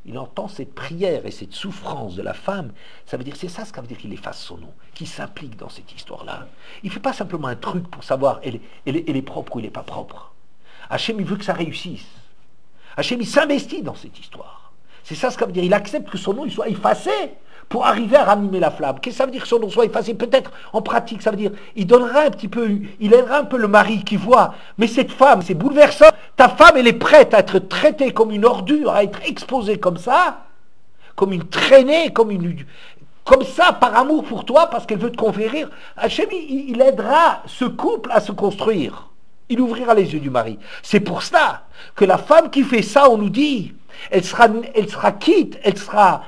Il entend cette prière et cette souffrance de la femme. Ça veut dire, c'est ça ce que ça veut dire qu'il efface son nom, qu'il s'implique dans cette histoire-là. Il ne fait pas simplement un truc pour savoir elle est propre ou elle n'est pas propre. Hachem, il veut que ça réussisse. Hachem, il s'investit dans cette histoire. C'est ça ce que ça veut dire. Il accepte que son nom il soit effacé pour arriver à ranimer la flamme. Qu'est-ce que ça veut dire que son nom soit effacé? Peut-être en pratique, ça veut dire il donnera un petit peu, il aidera un peu le mari qui voit. Mais cette femme, c'est bouleversant. Ta femme, elle est prête à être traitée comme une ordure, à être exposée comme ça, comme une traînée, comme ça, par amour pour toi, parce qu'elle veut te conquérir. Hachem, il aidera ce couple à se construire. Il ouvrira les yeux du mari. C'est pour cela que la femme qui fait ça, on nous dit, elle sera quitte, elle sera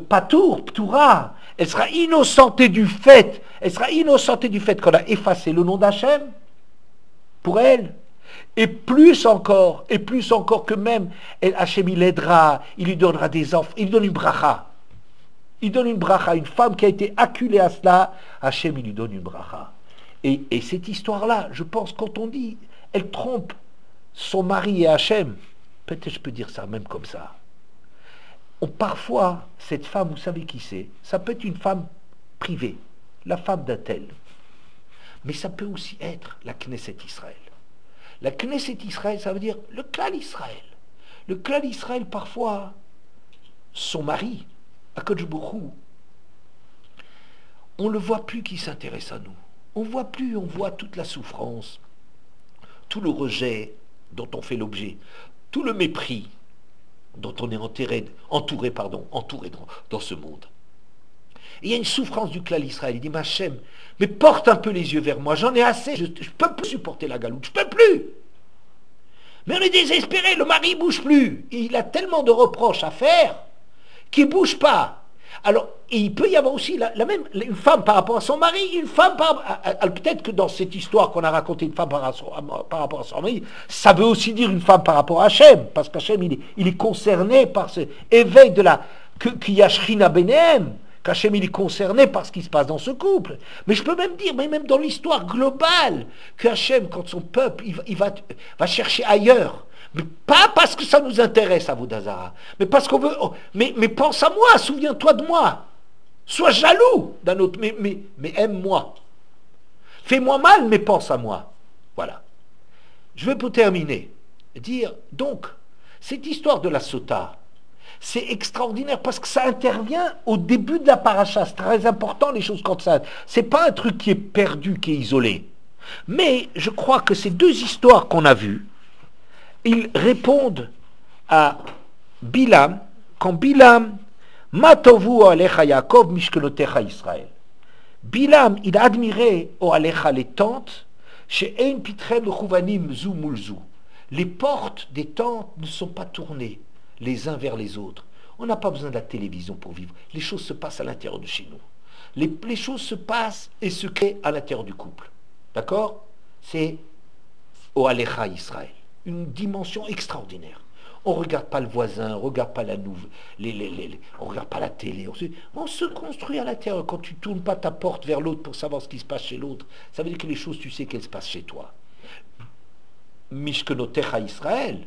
patour, ptoura, elle sera innocentée du fait, qu'on a effacé le nom d'Hachem pour elle. Et plus encore que même, Hachem il l'aidera, il lui donnera des enfants, il donne une bracha. Il donne une bracha, une femme qui a été acculée à cela, Hachem il lui donne une bracha. Et cette histoire-là, je pense, quand on dit, elle trompe son mari et Hachem, peut-être je peux dire ça même comme ça. Parfois, cette femme, vous savez qui c'est? Ça peut être une femme privée, la femme d'un tel. Mais ça peut aussi être la Knesset Israël. La Knesset Israël, ça veut dire le clan Israël. Le clan Israël, parfois, son mari, Akadosh Baruch Hu, on ne le voit plus qui s'intéresse à nous. On ne voit plus, on voit toute la souffrance, tout le rejet dont on fait l'objet, tout le mépris dont on est entouré dans ce monde. Et il y a une souffrance du clan Israël. Il dit, ma Hachem, mais porte un peu les yeux vers moi, j'en ai assez, je ne peux plus supporter la galoute, je ne peux plus. Mais on est désespéré, le mari ne bouge plus. Et il a tellement de reproches à faire qu'il ne bouge pas. Alors, il peut y avoir aussi une femme par rapport à son mari, une femme peut-être que dans cette histoire qu'on a racontée, une femme par rapport à son mari, ça veut aussi dire une femme par rapport à Hachem, parce qu'Hachem, il est concerné par ce éveil qu'il y a Shrina Benem, qu'Hachem, il est concerné par ce qui se passe dans ce couple. Mais je peux même dire, même dans l'histoire globale, que Hachem, quand son peuple, il va chercher ailleurs. Mais pas parce que ça nous intéresse à Avodah, mais parce qu'on veut. Mais pense à moi, souviens-toi de moi. Sois jaloux d'un autre, mais aime-moi. Fais-moi mal, mais pense à moi. Voilà. Je vais pour terminer dire, donc, cette histoire de la sota, c'est extraordinaire parce que ça intervient au début de la paracha. C'est très important, les choses comme ça. C'est pas un truc qui est perdu, qui est isolé. Mais je crois que ces deux histoires qu'on a vues, ils répondent à Bilam, quand Bilam, Matovu alecha Yaakov mishkenotecha Israël. Bilam, il a admiré au alecha les tentes, chez Ein Pitren Chouvanim Zou Mulzou. Les portes des tentes ne sont pas tournées les uns vers les autres. On n'a pas besoin de la télévision pour vivre. Les choses se passent à l'intérieur de chez nous. Les choses se passent et se créent à l'intérieur du couple. D'accord? C'est au alecha Israël. Une dimension extraordinaire. On ne regarde pas le voisin, on ne regarde pas on regarde pas la télé. On se construit à l'intérieur. Quand tu ne tournes pas ta porte vers l'autre pour savoir ce qui se passe chez l'autre, ça veut dire que les choses, tu sais qu'elles se passent chez toi. Mishkenotecha Israël.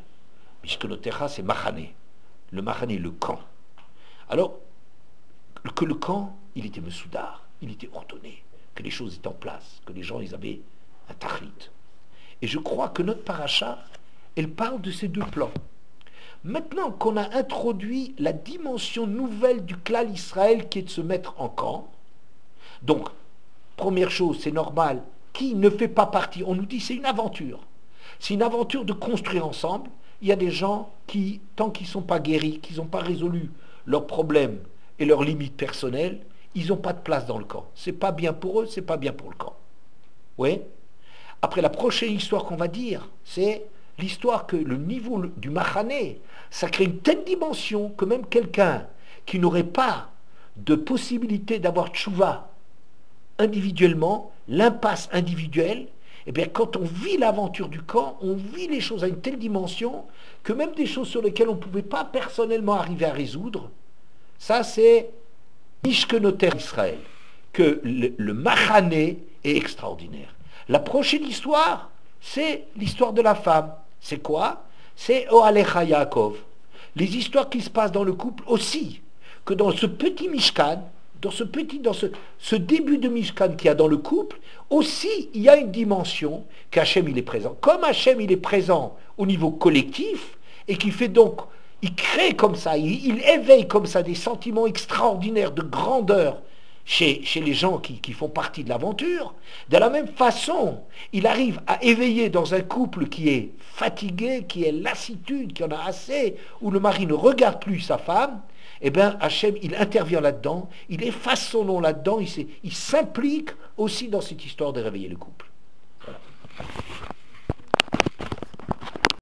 Mishkenotecha, c'est Machane. Le Machane, le camp. Alors, que le camp, il était Mesoudar, il était ordonné, que les choses étaient en place, que les gens, ils avaient un tachlit. Et je crois que notre paracha, elle parle de ces deux plans. Maintenant qu'on a introduit la dimension nouvelle du clan Israël qui est de se mettre en camp, donc, première chose, c'est normal, qui ne fait pas partie, on nous dit c'est une aventure. C'est une aventure de construire ensemble. Il y a des gens qui, tant qu'ils ne sont pas guéris, qu'ils n'ont pas résolu leurs problèmes et leurs limites personnelles, ils n'ont pas de place dans le camp. C'est pas bien pour eux, c'est pas bien pour le camp. Oui. Après, la prochaine histoire qu'on va dire, c'est l'histoire que le niveau du Machané, ça crée une telle dimension que même quelqu'un qui n'aurait pas de possibilité d'avoir tchouva individuellement, l'impasse individuelle, eh bien, quand on vit l'aventure du camp, on vit les choses à une telle dimension que même des choses sur lesquelles on ne pouvait pas personnellement arriver à résoudre, ça c'est Mishkenoter Israël, que le Machané est extraordinaire. La prochaine histoire, c'est l'histoire de la femme. C'est quoi? C'est Oalecha Yaakov. Les histoires qui se passent dans le couple aussi, que dans ce petit Mishkan, dans ce début de Mishkan qu'il y a dans le couple, aussi il y a une dimension qu'Hachem il est présent. Comme Hachem il est présent au niveau collectif, et qui fait donc, il crée comme ça, il éveille comme ça des sentiments extraordinaires de grandeur chez les gens qui font partie de l'aventure, de la même façon, il arrive à éveiller dans un couple qui est fatigué, qui est lassitude, qui en a assez, où le mari ne regarde plus sa femme, eh bien Hachem, il intervient là-dedans, il efface son nom là-dedans, il s'implique aussi dans cette histoire de réveiller le couple.